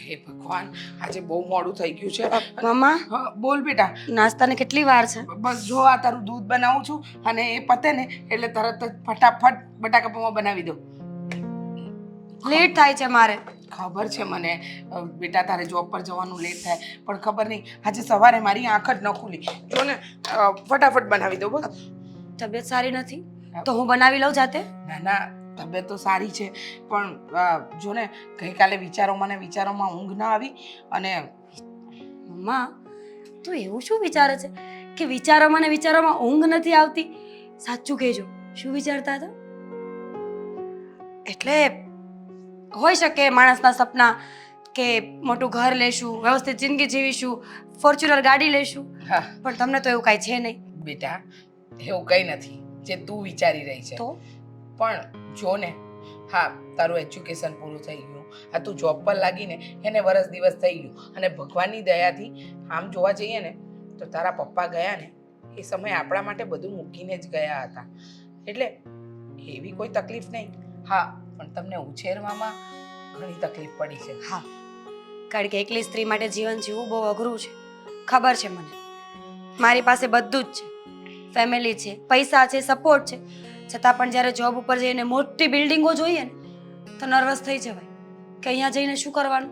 હે ભગવાન, આજે બહુ મોડું થઈ ગયું છે. મમ્મા હા, બોલ બેટા. નાસ્તાને કેટલી વાર છે? બસ જો આ તારું દૂધ બનાવું છું અને એ પતે ને એટલે તરત જ ફટાફટ બટાકા પૌવા બનાવી દઉં. લેટ થાય છે મારે. ખબર છે મને બેટા, તારે જોબ પર જવાનું લેટ થાય, પણ ખબર નહીં આજે સવારે મારી આંખ જ ન ખુલી. જો ને ફટાફટ બનાવી દઉં બસ. તબિયત સારી નથી તો હું બનાવી લઉં જાતે. ના ના, તબિયત તો સારી છે, પણ જો ને ગઈકાલે વિચારોમાં ઊંઘ ના આવી અને મમ્મા તું એવું શું વિચારે છે કે વિચારોમાં ને વિચારોમાં ઊંઘ નથી આવતી? સાચું કહેજો, શું વિચારતા હતા? એટલે હોઈ શકે માણસના સપના કે મોટું ઘર લેશું, વ્યવસ્થિત જિંદગી જીવીશું, ફોર્ચ્યુનર ગાડી લેશું, હા પણ તમને તો એવું કાંઈ છે નહીં. બેટા, એવું કંઈ નથી જે તું વિચારી રહી છે. તો પણ જો ને, હા તારું એજ્યુકેશન પૂરું થઈ ગયું, આ તું જોબ પર લાગીને એને વરસ દિવસ થઈ ગયું અને ભગવાનની દયાથી આમ જોવા જઈએ ને તો તારા પપ્પા ગયા ને એ સમયે આપણા માટે બધું મૂકીને જ ગયા હતા. એટલે એવી કોઈ તકલીફ નહીં. હા, પણ તમને ઉછેરવામાં ઘણી તકલીફ પડી છે. હા, કારણ કે એકલી સ્ત્રી માટે જીવન જીવવું બહુ અઘરું છે. ખબર છે મને. મારી પાસે બધું જ છે, ફેમિલી છે, પૈસા છે, સપોર્ટ છે, છતાં પણ જ્યારે જોબ ઉપર જઈને મોટી બિલ્ડિંગો જોઈએ ને તો નર્વસ થઈ જવાય કે અહીંયા જઈને શું કરવાનું.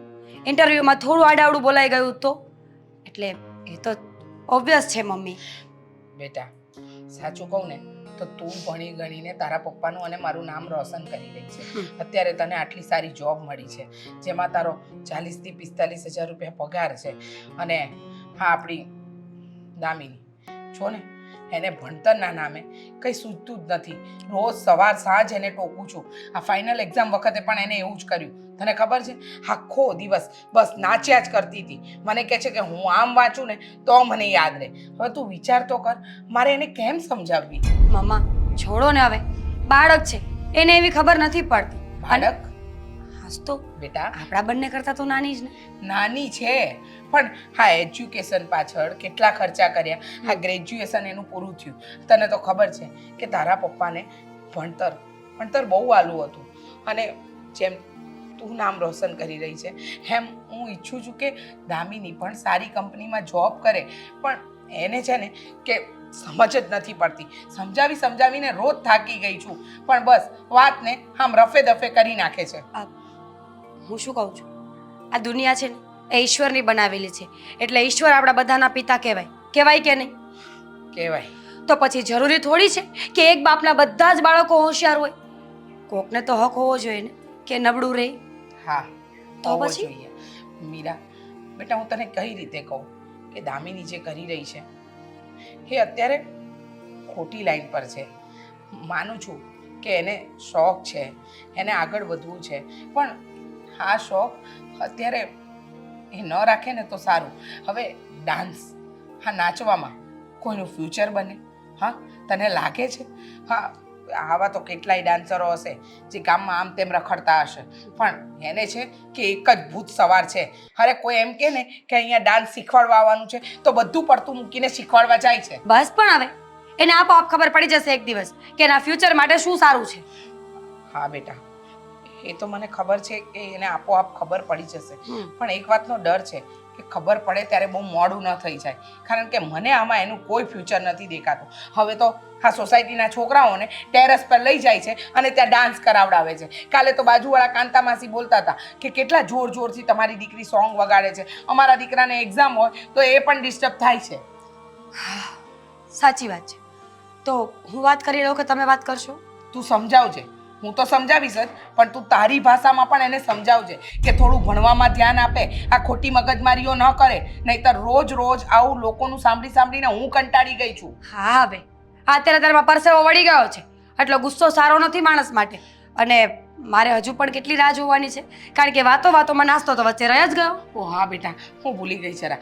ઇન્ટરવ્યૂમાં થોડું આડાવડું બોલાઈ ગયું તો એટલે એ તો ઓબ્વિયસ છે મમ્મી. બેટા, સાચું કહું ને તો તું ભણી ગણીને તારા પપ્પાનું અને મારું નામ રોશન કરી રહી છે. અત્યારે તને આટલી સારી જોબ મળી છે જેમાં તારો 40,000 થી 45,000 રૂપિયા પગાર છે અને હા આપણી દામિની જો ને એને ભણતરના નામે કંઈ સૂચતું જ નથી. રોજ સવાર સાંજ એને ટોકું છું. આ ફાઇનલ એક્ઝામ વખતે પણ એને એવું જ કર્યું. તને ખબર છે, આખો દિવસ બસ નાચ્યા જ કરતી હતી. મને કહે છે કે હું આમ વાંચું ને તો મને યાદ રહે. હવે તું વિચાર તો કર, મારે એને કેમ સમજાવવી? મમ્મા છોડો ને હવે, બાળક છે, એને એવી ખબર નથી પડતી. બાળક હાસ તો બેટા, આપણા બંને કરતા તો નાની જ ને. નાની છે પણ હા એજ્યુકેશન પાછળ કેટલા ખર્ચા કર્યા. હા ગ્રેજ્યુએશન એનું પૂરું થયું. તને તો ખબર છે કે તારા પપ્પાને ભણતર બહુ વાલું હતું અને જેમ તું નામ રોશન કરી રહી છે એમ હું ઈચ્છું છું કે દામિની પણ સારી કંપનીમાં જોબ કરે. પણ એને છે ને કે સમજ જ નથી પડતી. સમજાવીને રોજ થાકી ગઈ છું, પણ બસ વાતને આમ રફે દફે કરી નાખે છે. હું શું કહું છું, આ દુનિયા છે ને એ ઈશ્વરની બનાવેલી છે, એટલે ઈશ્વર આપણા બધાના પિતા કહેવાય કે નહીં? કહેવાય. તો પછી જરૂરી થોડી છે કે એક બાપના બધા જ બાળકો હોશિયાર હોય. કોકને તો હક હોવો જોઈએ ને કે નબળું રહે. હા, તો હોવો પછી? જોઈએ. મીરા બેટા, હું તને કઈ રીતે કહું કે દામિની જે કરી રહી છે એ અત્યારે ખોટી લાઈન પર છે. માનું છું કે એને શોખ છે, એને આગળ વધવું છે, પણ આ શોખ અત્યારે એ ન રાખે ને તો સારું. હવે ડાન્સ, હા નાચવામાં કોઈનું ફ્યુચર બને? હા તને લાગે છે? હા આવા તો કેટલાય ડાન્સરો હશે જે ગામમાં આમ તેમ રખડતા હશે, પણ એને છે કે એક જ ભૂત સવાર છે. અરે કોઈ એમ કે ને કે અહીંયા ડાન્સ શીખવાડવા આવવાનું છે તો બધું પડતું મૂકીને શીખવાડવા જાય છે. બસ પણ હવે એને આપોઆપ ખબર પડી જશે એક દિવસ કે એના ફ્યુચર માટે શું સારું છે. હા બેટા, એ તો મને ખબર છે કે એને આપોઆપ ખબર પડી જશે, પણ એક વાતનો ડર છે કે ખબર પડે ત્યારે બહુ મોડું ન થઈ જાય, કારણ કે મને આમાં એનું કોઈ ફ્યુચર નથી દેખાતું. હવે તો આ સોસાયટીના છોકરાઓને ટેરેસ પર લઈ જાય છે અને ત્યાં ડાન્સ કરાવડાવે છે. કાલે તો બાજુવાળા કાંતા માસી બોલતા હતા કે કેટલા જોરથી તમારી દીકરી સોંગ વગાડે છે. અમારા દીકરાને એક્ઝામ હોય તો એ પણ ડિસ્ટર્બ થાય છે. સાચી વાત છે. તો હું વાત કરી લઉં કે તમે વાત કરશો? તું સમજાવજે. હું તો સમજાવીશ જ, પણ તું તારી ભાષામાં પણ એને સમજાવજે કે થોડું ભણવામાં ધ્યાન આપે, આ ખોટી મગજમારીઓ ન કરે, નહીંતર રોજ આવું લોકોનું સાંભળીને હું કંટાળી ગઈ છું. હા હવે અત્યારે તારમાં પરસેવો વળી ગયો છે, એટલો ગુસ્સો સારો નથી માણસ માટે. અને મારે હજુ પણ કેટલી રાહ જોવાની છે, કારણ કે વાતોમાં નાસ્તો તો વચ્ચે રહી જ ગયો. ઓ હા બેટા, હું ભૂલી ગઈ જરા.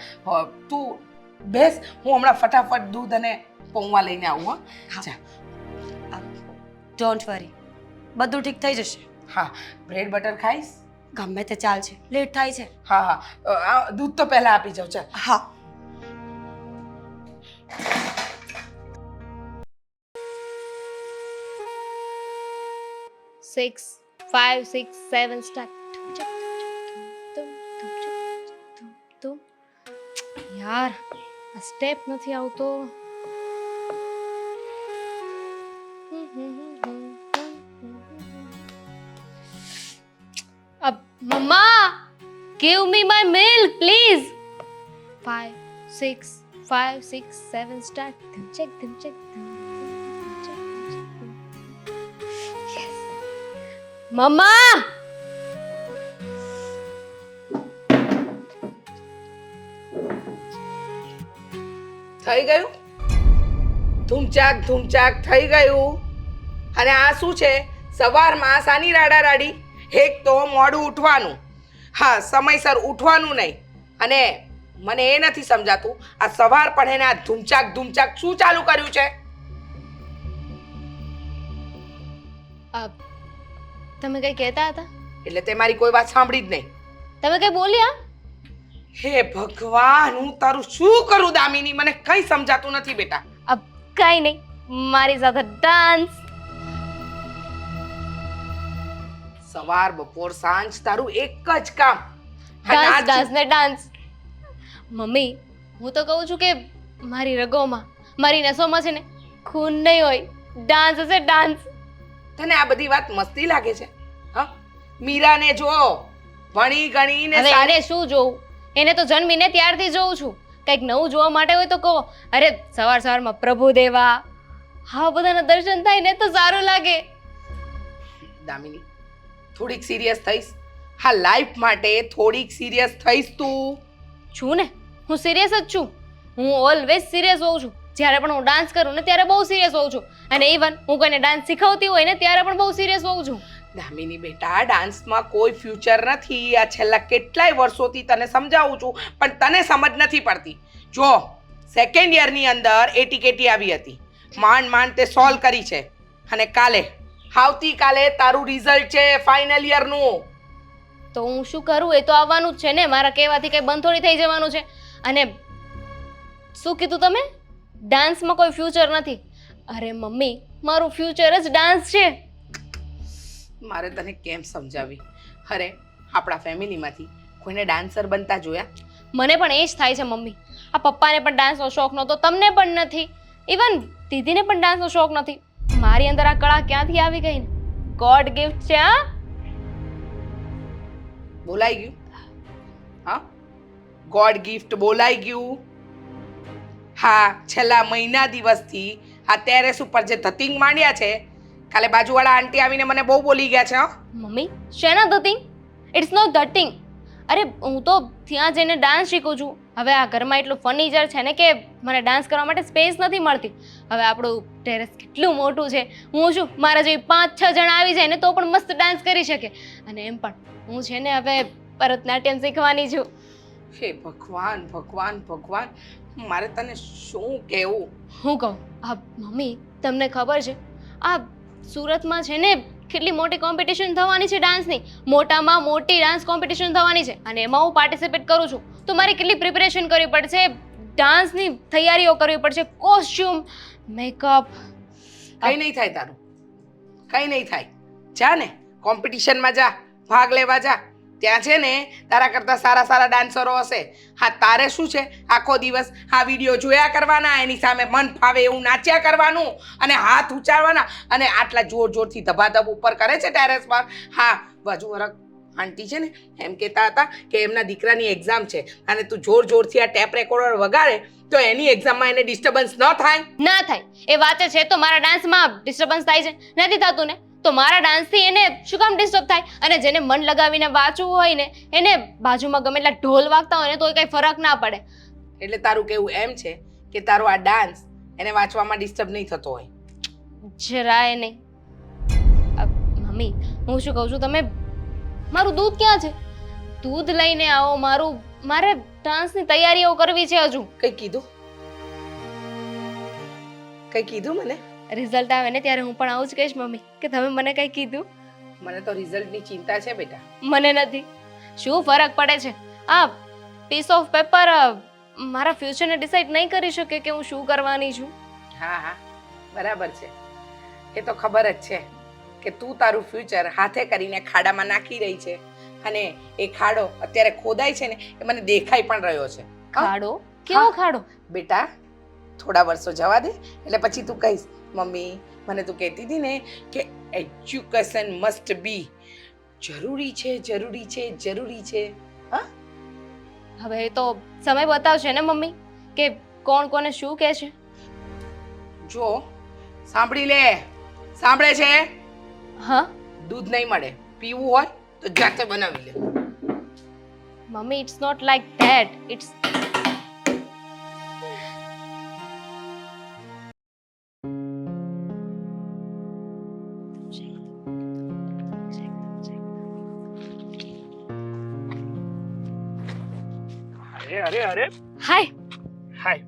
તું બેસ, હું હમણાં ફટાફટ દૂધ અને પૌવા લઈને આવું. હા ડોન્ટ વરી, બધું ઠીક થઈ જશે. હા, બ્રેડ બટર ખાઈશ? ગમે તે ચાલશે, લેટ થાય છે. હા દૂધ તો પહેલા આપી જાઉં. ચાલ. હા. 6, 5, 6, 7 start. યાર આ સ્ટેપ નથી આવતો. મમ્મા give me my milk please. 5 6 5 6 7 start them check yes mama. થઈ ગયું ધૂમચાક થઈ ગયું. અને આ શું છે સવારમાં સાની રાડા રાડી? એક તો મોડું ઉઠવાનું, હા સમયસર ઉઠવાનું નહીં. અને મને એ નથી સમજાતું આ સવાર પણ એને આ ધૂમચાક શું ચાલુ કર્યું છે? તમે કઈ કહેતા હતા? એટલે તે મારી કોઈ વાત સાંભળી જ નહીં. તમે કઈ બોલ્યા? હે ભગવાન, હું તારું શું કરું દામિની? મને કઈ સમજાતું નથી બેટા. કઈ નહીં, મારી સાથે ડાન્સ. સવાર બપોર સાંજ તારું એક જ કામ, ડાન્સ ને ડાન્સ. મમ્મી હું તો કહું છું કે મારી રગોમાં મારી નસોમાં છે ને ખૂન નહીં હોય, ડાન્સ હશે ડાન્સ. તને આ બધી વાત મસ્તી લાગે છે? હા, મીરાને જો ભણી ગણીને હવે એને શું જોવું? એને તો જન્મીને ત્યારથી જોઉં છું. કંઈક નવું જોવા માટે હોય તો કહો. અરે સવારમાં પ્રભુદેવા હા બધાના દર્શન થાય ને તો સારું લાગે. દામિની થોડીક સિરિયસ થઈશ? હા લાઈફ માટે થોડીક સિરિયસ થઈશ તું? છું ને, હું સિરિયસ જ છું. હું ઓલવેઝ સિરિયસ હોઉં છું. જ્યારે પણ હું ડાન્સ કરું ને ત્યારે બહુ સિરિયસ હોઉં છું. અને ઇવન હું કોઈને ડાન્સ શીખવતી હોય ને ત્યારે પણ બહુ સિરિયસ હોઉં છું. દામિની બેટા, ડાન્સમાં કોઈ ફ્યુચર નથી. આ છેલ્લા કેટલાય વર્ષોથી તને સમજાવું છું પણ તને સમજ નથી પડતી. જો સેકન્ડ યરની અંદર એટીકેટી આવી હતી, માંડ તે સોલ્વ કરી છે. અને આવતીકાલે તારું રિઝલ્ટ છે ફાઇનલ યરનું. તો હું શું કરું? એ તો આવવાનું જ છે ને. મારા કહેવાથી કઈ બંધ થોડી થઈ જવાનું છે. અને શું કીધું તમે? ડાન્સમાં કોઈ ફ્યુચર નથી. અરે મમ્મી, મારું ફ્યુચર જ ડાન્સ છે. મારે તને કેમ સમજાવી? અરે આપણા ફેમિલીમાંથી કોઈને ડાન્સર બનતા જોયા? મને પણ એ જ થાય છે મમ્મી. આ પપ્પાને પણ ડાન્સનો શોખ નહોતો, તમને પણ નથી, ઇવન દીદીને પણ ડાન્સનો શોખ નથી. મારી અંદર આ કળા ક્યાંથી આવી ગઈ ને? ગોડ ગિફ્ટ છે. હા બોલાઈ ગયું? હા ગોડ ગિફ્ટ બોલાઈ ગયું. હા છેલ્લા મહિના દિવસથી આ ટેરેસ ઉપર જે ધતિંગ માંડ્યા છે, કાલે બાજુવાળા આંટી આવીને મને બહુ બોલી ગયા છે. મમ્મી શેના ધતિંગ? It's not ધતિંગ. અરે હું તો ત્યાં જઈને ડાન્સ શીખું છું. હવે આ ઘરમાં એટલું ફર્નિચર છે ને કે મને ડાન્સ કરવા માટે સ્પેસ નથી મળતી. હવે આપણું ટેરેસ કેટલું મોટું છે. હું શું મારા જેવી 5-6 જણા આવી જાય ને તો પણ મસ્ત ડાન્સ કરી શકે. અને એમ પણ હું છે ને હવે ભરતનાટ્યમ શીખવાની છું. હે ભગવાન ભગવાન ભગવાન, મારે તને શું કહેવું? હું કહું મમ્મી, તમને ખબર છે આ સુરતમાં છે ને કેટલી મોટી કોમ્પિટિશન થવાની છે ડાન્સની? મોટામાં મોટી ડાન્સ કોમ્પિટિશન થવાની છે અને એમાં હું પાર્ટિસિપેટ કરું છું. તો મારે કેટલી પ્રિપેરેશન કરવી પડશે, ડાન્સની તૈયારીઓ કરવી પડશે, કોસ્ચ્યુમ, મેકઅપ. કઈ નહીં થાય તારું, કઈ નહીં થાય. જા ને કોમ્પિટિશનમાં જા, ભાગ લેવા જા. ત્યાં છે ને તારા કરતા સારા ડાન્સરો હશે. હા તારે શું છે, આખો દિવસ આ વિડીયો જોયા કરવાના, એની સામે મન ફાવે એવું નાચ્યા કરવાનું અને હાથ ઉચારવાના. અને આટલા જોરથી ધબાધબ ઉપર કરે છે ટેરેસ પર. હા બાજુ વરક આંટી છે ને એમ કહેતા હતા કે એમના દીકરાની એક્ઝામ છે અને તું જોરથી આ ટેપ રેકોર્ડર વગાડે તો એની એક્ઝામમાં એને ડિસ્ટર્બન્સ ન થાય. ના થાય એ વાત છે. તો મારા ડાન્સમાં ડિસ્ટર્બન્સ થાય છે? નથી થતું ને. તો મારા ડાન્સથી એને શું કામ ડિસ્ટર્બ થાય? અને જેને મન લગાવીને વાંચવું હોય ને એને બાજુમાં ગમે એટલા ઢોલ વાગતા હોય ને તો કંઈ ફરક ના પડે. એટલે તારું કેવું એમ છે કે તારો આ ડાન્સ એને વાંચવામાં ડિસ્ટર્બ નહીં થતો હોય? જરાય નહીં. મમ્મી હું શું કહું છું, તમે મારું દૂધ ક્યાં છે? દૂધ લઈને આવો. મારે ડાન્સની તૈયારીઓ કરવી છે હજુ. કઈ કીધું મને? રિઝલ્ટ આવે ને ત્યારે હું પણ આવું જ કહીશ મમ્મી કે તમે મને કંઈ કીધું. મને તો રિઝલ્ટની ચિંતા છે બેટા. મને નથી. શું ફરક પડે છે? આ પીસ ઓફ પેપર મારા ફ્યુચરને ડિસાઈડ નહીં કરી શકે કે હું શું કરવાની છું. હા બરાબર છે. એ તો ખબર જ છે કે તું તારું ફ્યુચર હાથે કરીને ખાડામાં નાખી રહી છે. અને એ ખાડો અત્યારે ખોદાય છે ને એ મને દેખાઈ પણ રહ્યો છે. ખાડો? કેવો હા. ખાડો? બેટા થોડા વર્ષો જવા દે એટલે પછી તું કહીશ મમ્મી મને તું કહેતી હતી ને કે એજ્યુકેશન મસ્ટ બી જરૂરી છે જરૂરી છે જરૂરી છે. હા હવે એ તો સમય બતાવશે ને મમ્મી કે કોણ કોને શું કહે છે. જો સાંભળી લે સાંભળે છે હા દૂધ નહીં મળે પીવું હોય તો જાતે બનાવી લે. Mummy it's not like that. It's અરે અરે અરે હાય, હાય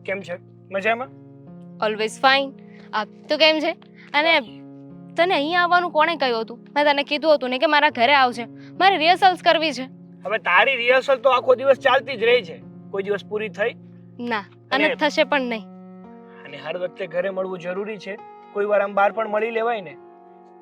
કેમ છે મજામાં? Always fine. તું કેમ છે? અને તને અહીં આવવાનું કોણે કહ્યું હતું? મેં તને કીધું હતું ને કે મારા ઘરે આવજે, મારે રિહર્સલ્સ કરવી છે. હવે તારી રિહર્સલ તો આખો દિવસ ચાલતી જ રહી છે, કોઈ દિવસ પૂરી થઈ? ના, અને અને- થશે પણ નહીં. અને હર વખતે ઘરે મળવું જરૂરી છે? કોઈ વાર આમ બહાર પણ મળી લેવાય ને.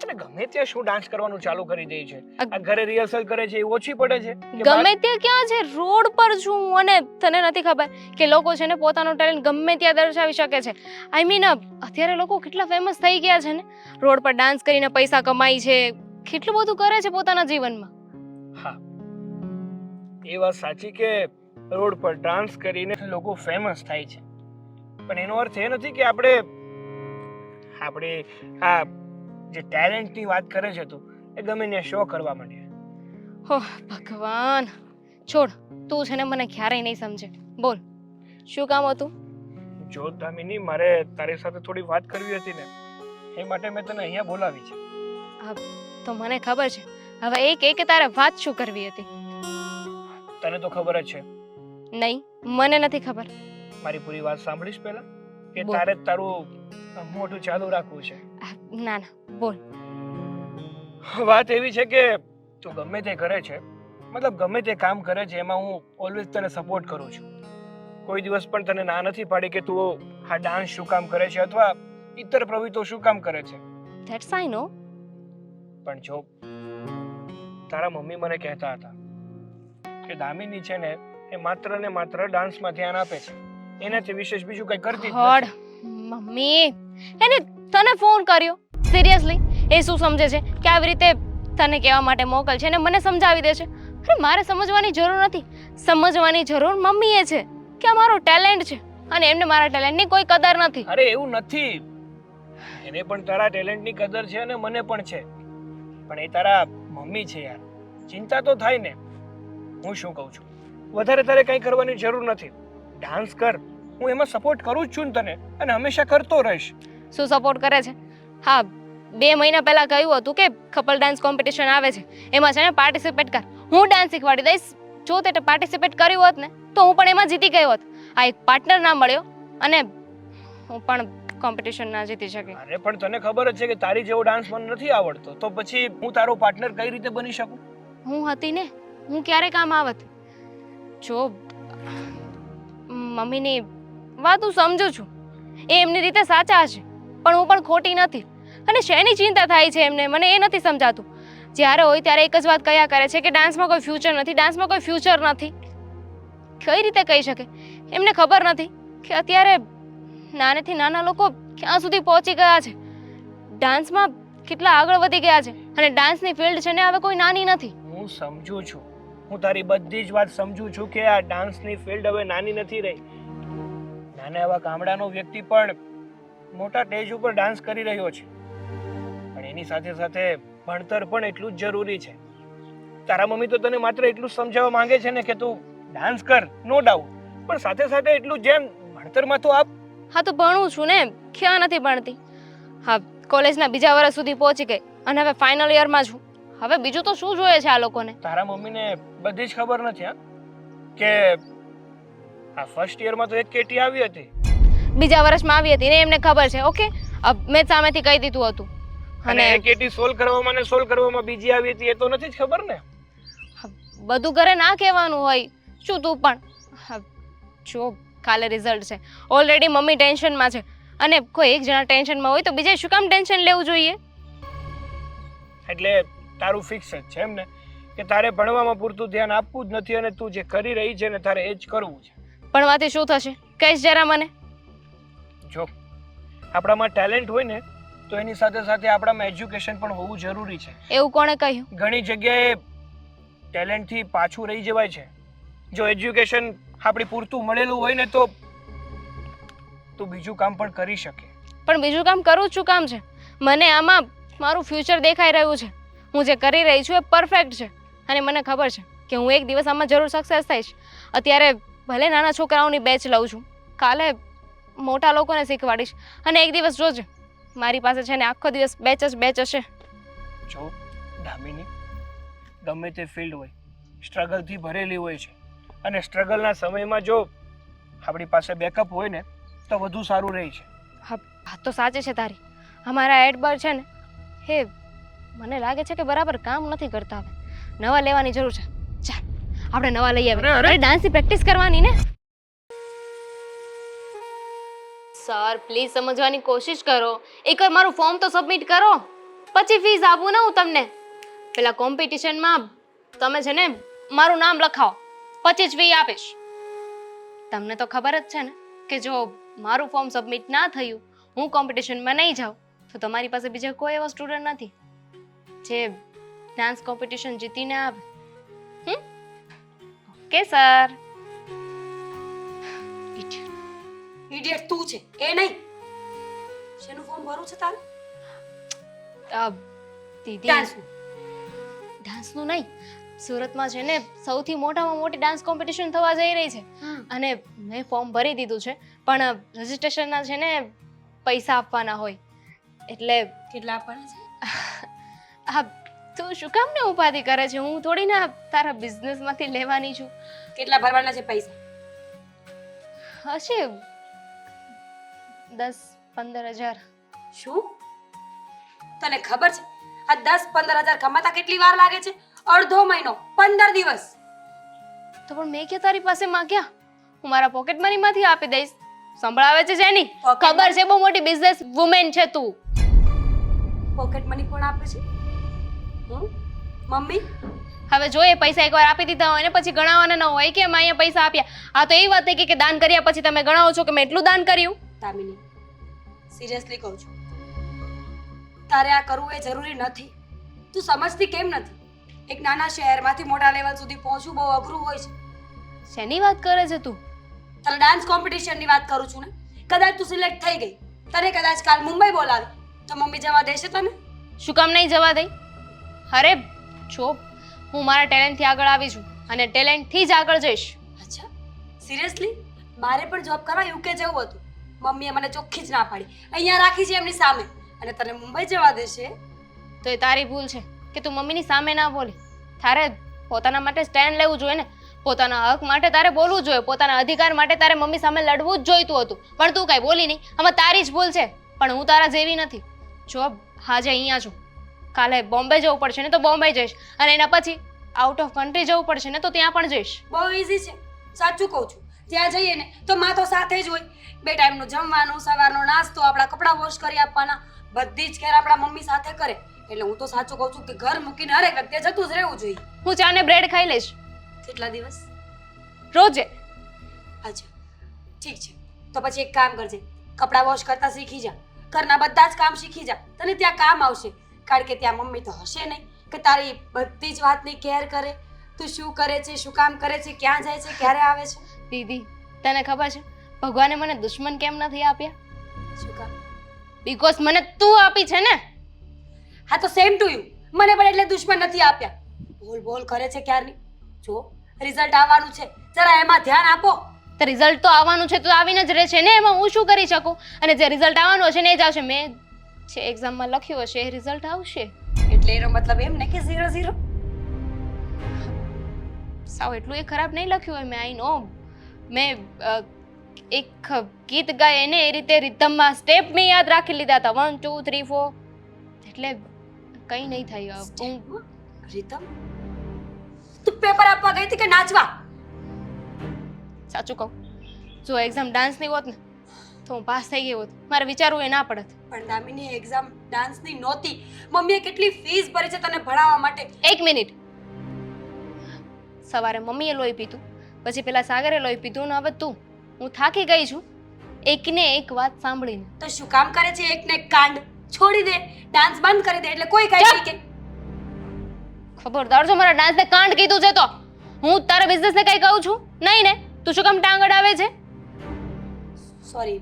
અને ગમે ત્યાં શું ડાન્સ કરવાનું ચાલુ કરી દે છે, આ ઘરે રિહર્સલ કરે છે એ ઓછી પડે છે કે બહાર? ગમે ત્યાં ક્યાં છે? રોડ પર છું હું, અને તને નથી ખબર કે લોકો છે ને પોતાનો ટેલેન્ટ ગમે ત્યાં દર્શાવી શકે છે. આઈ મીન અત્યારે લોકો કેટલા ફેમસ થઈ ગયા છે ને, રોડ પર ડાન્સ કરીને પૈસા કમાય છે, કેટલું બધું કરે છે પોતાના જીવનમાં. હા, એ વાત સાચી કે રોડ પર ડાન્સ કરીને લોકો ફેમસ થાય છે, પણ એનો અર્થ એ નથી કે આપણે આ જે ટેલેન્ટની વાત કરે છે તું, એ ગમે ત્યાં શો કરવા માંડીએ. હો ભગવાન, છોડ. તું છે ને મને ક્યારેય નહીં સમજે. બોલ, શું કામ હતું? જો દામિની, મારે તારી સાથે થોડી વાત કરવી હતી ને, એ માટે મેં તને અહીંયા બોલાવી છે. તો મને ખબર છે. હવે એ કે તારે વાત શું કરવી હતી? તને તો ખબર જ છે. નહીં, મને નથી ખબર. મારી પૂરી વાત સાંભળીશ પહેલા, કે બોલ. તારે તારું મોઢું ચાલુ રાખવું છે? ના ના, બોલ. વાત એવી છે કે તું ગમે તે કરે છે, મતલબ ગમે તે કામ કરે છે, એમાં હું ઓલવેઝ તને સપોર્ટ કરું છું. કોઈ દિવસ પણ તને ના નથી પાડી કે તું આ ડાન્સ શું કામ કરે છે અથવા ઇતર પ્રવૃત્તિઓ શું કામ કરે છે. ધેટ્સ આઈ નો. પણ જો તારા મમ્મી મને કહેતા હતા કે દામિની છે ને એ માત્ર ને માત્ર ડાન્સમાં ધ્યાન આપે છે, એનાથી વિશેષ બીજું કંઈ કરતી જ ગોડ, નથી. મમ્મી એને તને ફોન કર્યો? સિરિયસલી? એ શું સમજે છે કે આવી રીતે તને કહેવા માટે મોકલ છે ને મને સમજાવી દે છે? અરે મારે સમજવાની જરૂર નથી. સમજવાની જરૂર મમ્મીએ છે કે આ મારો ટેલેન્ટ છે, અને એમને મારા ટેલેન્ટની કોઈ કદર નથી. અરે એવું નથી, એને પણ તારા ટેલેન્ટની કદર છે અને મને પણ છે, પણ એ તારા મમ્મી છે યાર, ચિંતા તો થાય ને. હું શું કહું છું, વધારે તારે કંઈ કરવાની જરૂર નથી, ડાન્સ કર, હું એમાં સપોર્ટ કરું જ છું ને તને, અને હંમેશા કરતો રહીશ. શું સપોર્ટ કરે છે? હા, 2 મહિના પહેલા કહ્યું હતું કે કપલ ડાન્સ કોમ્પિટિશન આવે છે, એમાં છે ને પાર્ટિસિપેટ કર, હું ડાન્સ શીખવાડી દઈશ. જો તે પાર્ટિસિપેટ કર્યું હોત ને તો હું પણ એમાં જીતી ગઈ હોત. આ એક પાર્ટનર ના મળ્યો અને હું પણ કોમ્પિટિશન ના જીતી શકી. અરે પણ તને ખબર જ છે કે તારી જેવો ડાન્સ મને નથી આવડતો, તો પછી હું તારો પાર્ટનર કઈ રીતે બની શકું? હું હતી ને, હું ક્યારે કામ આવત? જો મમ્મીની વાત હું સમજુ છું, એ એમની રીતે સાચા છે, પણ હું પણ ખોટી નથી. અને શેની ચિંતા થાય છે એમને, મને એ નથી સમજાતું. જ્યારે હોય ત્યારે એક જ વાત કયા કરે છે કે ડાન્સમાં કોઈ ફ્યુચર નથી, ડાન્સમાં કોઈ ફ્યુચર નથી. કઈ રીતે કહી શકે? એમને ખબર નથી કે અત્યારે નાનેથી નાના લોકો ક્યાં સુધી પહોંચી ગયા છે, ડાન્સમાં કેટલા આગળ વધી ગયા છે, અને ડાન્સની ફિલ્ડ છે ને હવે કોઈ નાની નથી. હું સમજુ છું, હું તારી બધી જ વાત સમજુ છું કે આ ડાન્સની ફિલ્ડ હવે નાની નથી રહી. નાના એવા ગામડાનો વ્યક્તિ પણ મોટા સ્ટેજ ઉપર ડાન્સ કરી રહ્યો છે, પણ એની સાથે સાથે ભણતર પણ એટલું જ જરૂરી છે. તારા મમ્મી તો તને માત્ર એટલું જ સમજાવવા માંગે છે ને કે તું ડાન્સ કર, નો ડાઉટ, પણ સાથે સાથે એટલું જેમ ભણતરમાં તો આપ. હા તો ભણું છું ને, ક્યાં નથી ભણતી. હા, કોલેજના બીજા વર્ષ સુધી પહોંચી ગઈ અને હવે ફાઇનલ યરમાં છું. હવે બીજું તો શું જોઈએ છે આ લોકોને? તારા મમ્મીને બધી જ ખબર નથી હા કે આ ફર્સ્ટ યરમાં તો એક કેટી આવી હતી, બીજા વર્ષમાં આવી હતી ને એમને ખબર છે. ઓકે, મેં સામેથી કહી દીધું હતું. અને અને એ કેટી સોલ્વ કરવામાં ને સોલ્વ કરવામાં બીજી આવી હતી, એ તો નથી જ ખબર ને. બધું ઘરે ના કહેવાનું હોય શું તું પણ? હા, જો કાલે રિઝલ્ટ છે, ઓલરેડી મમ્મી ટેન્શનમાં છે, અને કોઈ એક જણા ટેન્શનમાં હોય તો બીજે શું કામ ટેન્શન લેવું જોઈએ? એટલે તારું ફિક્સ જ છે એમ ને કે તારે ભણવામાં પૂરતું ધ્યાન આપવું જ નથી અને તું જે કરી રહી છે ને તારે એ જ કરવું છે. ભણવાથી શું થશે કહીશ જરા મને? જો આપણામાં ટેલેન્ટ હોય ને તો એની સાથે સાથે આપણામાં એજ્યુકેશન પણ હોવું જરૂરી છે. એવું કોણે કહ્યું? ઘણી જગ્યાએ ટેલેન્ટથી પાછું રહી જવાય છે. જો એજ્યુકેશન આપણી પૂરતું મળેલું હોય ને તો બીજું કામ પણ કરી શકે. પણ બીજું કામ કરવું જ શું કામ છે? મને આમાં મારું ફ્યુચર દેખાઈ રહ્યું છે. હું જે કરી રહી છું એ પરફેક્ટ છે અને મને ખબર છે કે હું એક દિવસ આમાં જરૂર સક્સેસ થઈશ. અત્યારે ભલે નાના છોકરાઓની બેચ લઉં છું, કાલે મોટા લોકોને શીખવાડીશ અને એક દિવસ જોજે મારી પાસે છે ને આખો દિવસ બેચ હશે. જો દામિની, ગમે તે ફિલ્ડ હોય સ્ટ્રગલથી ભરેલી હોય છે અને સ્ટ્રગલના સમયમાં જો આપણી પાસે બેકઅપ હોય ને તો વધુ સારું રહે છે. હા, વાત તો સાચી છે તારી. અમારા એડબર છે ને હે મને લાગે છે કે બરાબર કામ નથી કરતા. હવે નવા લેવાની જરૂર છે. ચાલ આપણે નવા લઈ આવીએ. અરે ડાન્સની પ્રેક્ટિસ કરવાની ને. સર પ્લીઝ સમજવાની કોશિશ કરો. એકવાર મારું ફોર્મ તો સબમિટ કરો, પછી ફીસ આપું ને હું તમને. પેલા કોમ્પિટિશનમાં તમે છે ને મારું નામ લખાવો, પછી જ ફી આપીશ. તમને તો ખબર જ છે ને કે જો મારું ફોર્મ સબમિટ ના થયું, હું કોમ્પિટિશનમાં નહીં જાઉં તો તમારી પાસે બીજા કોઈ એવા સ્ટુડન્ટ નથી જે ડાન્સ કોમ્પિટિશન જીતીને આવે. Okay sir. ઇડિયટ તું છે એ નહીં. શેનું ફોર્મ ભરવું છે તારે? દીદી ડાન્સનું નહીં, સુરતમાં છે ને સૌથી મોટામાં મોટી ડાન્સ કોમ્પિટિશન થવા જઈ રહી છે અને મેં ફોર્મ ભરી દીધું છે, પણ રજિસ્ટ્રેશનના છે ને પૈસા આપવાના હોય એટલે. કેટલા આપવાના છે? હા, તું શું કામ ને ઉપાધિ કરે છે? હું થોડી ના તારા બિઝનેસમાંથી લેવાની છું. કેટલા ભરવાના છે પૈસા? હશે 10-15 હજાર. શું તને ખબર છે આ 10-15 હજાર કમાતા કેટલી વાર લાગે છે? અડધો મહિનો, 15 દિવસ. તો પણ મેં ક્યાં તારી પાસે માંગ્યા? હું મારા પોકેટ મનીમાંથી આપી દઈશ. સંભળાવે છે જેની ખબર છે બહુ મોટી બિઝનેસ વુમેન છે તું. પોકેટ મની કોણ આપે છે? મમ્મી. હવે જો એ પૈસા એકવાર આપી દીધા હોય ને પછી ગણાવવાના ન હોય કે અમે અહીંયા પૈસા આપ્યા. આ તો એવી વાત થઈ કે દાન કર્યા પછી તમે ગણાવો છો કે મેં એટલું દાન કર્યું. દામિની, સિરિયસલી કહું છું, તારે આ કરવું એ જરૂરી નથી. તું સમજતી કેમ નથી? એક નાના શહેરમાંથી મોટા લેવલ સુધી પહોંચવું બહુ અઘરું હોય છે. શેની વાત કરે છે તું? તારે ડાન્સ કોમ્પિટિશનની વાત કરું છું ને. કદાચ તું સિલેક્ટ થઈ ગઈ, તને કદાચ કાલ મુંબઈ બોલાવે તો મમ્મી જવા દેશે તને? શું કામ નહીં જવા દઈ? અરે જો હું મારા ટેલેન્ટથી આગળ આવી છું અને ટેલેન્ટથી જ આગળ જઈશ. અચ્છા, સિરિયસલી? મારે પણ જોબ કરવા યુકે જવું હતું. મમ્મીએ મને ચોખ્ખી જ ના પાડી. અહીંયા રાખી છે એમની સામે અને તને મુંબઈ જવા દેશે? તો એ તારી ભૂલ છે કે તું મમ્મીની સામે ના બોલી. તારે પોતાના માટે સ્ટેન્ડ લેવું જોઈએ ને. પોતાના હક માટે તારે બોલવું જોઈએ. પોતાના અધિકાર માટે તારે મમ્મી સામે લડવું જ જોઈતું હતું, પણ તું કાંઈ બોલી નહીં. આમાં તારી જ ભૂલ છે, પણ હું તારા જેવી નથી. જો આજે અહીંયા છું, કાલે બોમ્બે જવું પડશે ને તો બોમ્બે જઈશ અને એના પછી આઉટ ઓફ કન્ટ્રી જવું પડશે ને તો ત્યાં પણ જઈશ. બહુ ઈઝી છે, સાચું કહું છું. ત્યાં જઈએ ને તો માં તો સાથે જ હોય. 2 ટાઈમનું જમવાનું, સવારનો નાસ્તો, આપણા કપડાં વોશ કરી આપવાના, બધી જ કેર આપણા મમ્મી સાથે કરે. એટલે હું તો સાચું કહું છું કે ઘર મૂકીને હરેક વ્યક્તિએ જતું જ રહેવું જોઈએ. હું ચા ને બ્રેડ ખાઈ લઈશ. કેટલા દિવસ? રોજે. અચ્છા ઠીક છે, તો પછી એક કામ કરજે, કપડાં વોશ કરતા શીખી જા. ઘરના બધા જ કામ શીખી જા, તને ત્યાં કામ આવશે. કારણ કે ત્યાં મમ્મી તો હશે નહીં કે તારી બધી જ વાતની કેર કરે. તું શું કરે છે, શું કામ કરે છે, ક્યાં જાય છે, ક્યારે આવે છે. દીદી તને ખબર છે ભગવાને મને દુશ્મન કેમ નથી આપ્યા? શું કામ? બીકોઝ મને તું આપી છે ને. હા તો સેમ ટુ યુ. મને પણ એટલે દુશ્મન નથી આપ્યા. બોલ બોલ કરે છે ક્યારની. જો રિઝલ્ટ આવવાનું છે, જરા એમાં ધ્યાન આપો. તો રિઝલ્ટ તો આવવાનું છે તો આવીને જ રહે છે ને, એમાં હું શું કરી શકું? અને જે રિઝલ્ટ આવવાનું હશે ને એ જ આવશે. મેં જે એક્ઝામમાં લખ્યું હશે એ રિઝલ્ટ આવશે. એટલે એનો મતલબ એમ ને કે 0-0? સાવ એટલું એ ખરાબ નહીં લખ્યું હોય. મેં આઈ નો મેં એક ગીત ગાય એને એ રીતે રિધમમાં સ્ટેપ મેં યાદ રાખી લીધા હતા 1 2 3 4. એટલે કંઈ નહીં થયું. હું રીતમ, તું પેપર આપવા ગઈ હતી કે નાચવા? સાચું કહું, જો એક્ઝામ ડાન્સની હોત ને તો હું પાસ થઈ ગઈ હોત. મારે વિચારવું એ ના પડત. પણ દામિની એક્ઝામ ડાન્સની નહોતી. મમ્મીએ કેટલી ફીસ ભરી છે તને ભણાવવા માટે. 1 મિનિટ. સવારે મમ્મીએ લોહી પીતું, પછી પેલા સાગરે લોહી પીધું ને હવે તું. હું થાકી ગઈ છું એકને એક વાત સાંભળીને. તો શું કામ કરે છે એક ને એક કાંડ? છોડી દે, ડાન્સ બંધ કરી દે એટલે કોઈ કાંઈ નહીં કે. ખબરદાર જો મારા ડાન્સને કાંડ કીધું છે તો હું તારા બિઝનેસને કઈ કહું છું નહીં ને? તું શું કામ ટાંગ અડાવે છે? સોરી,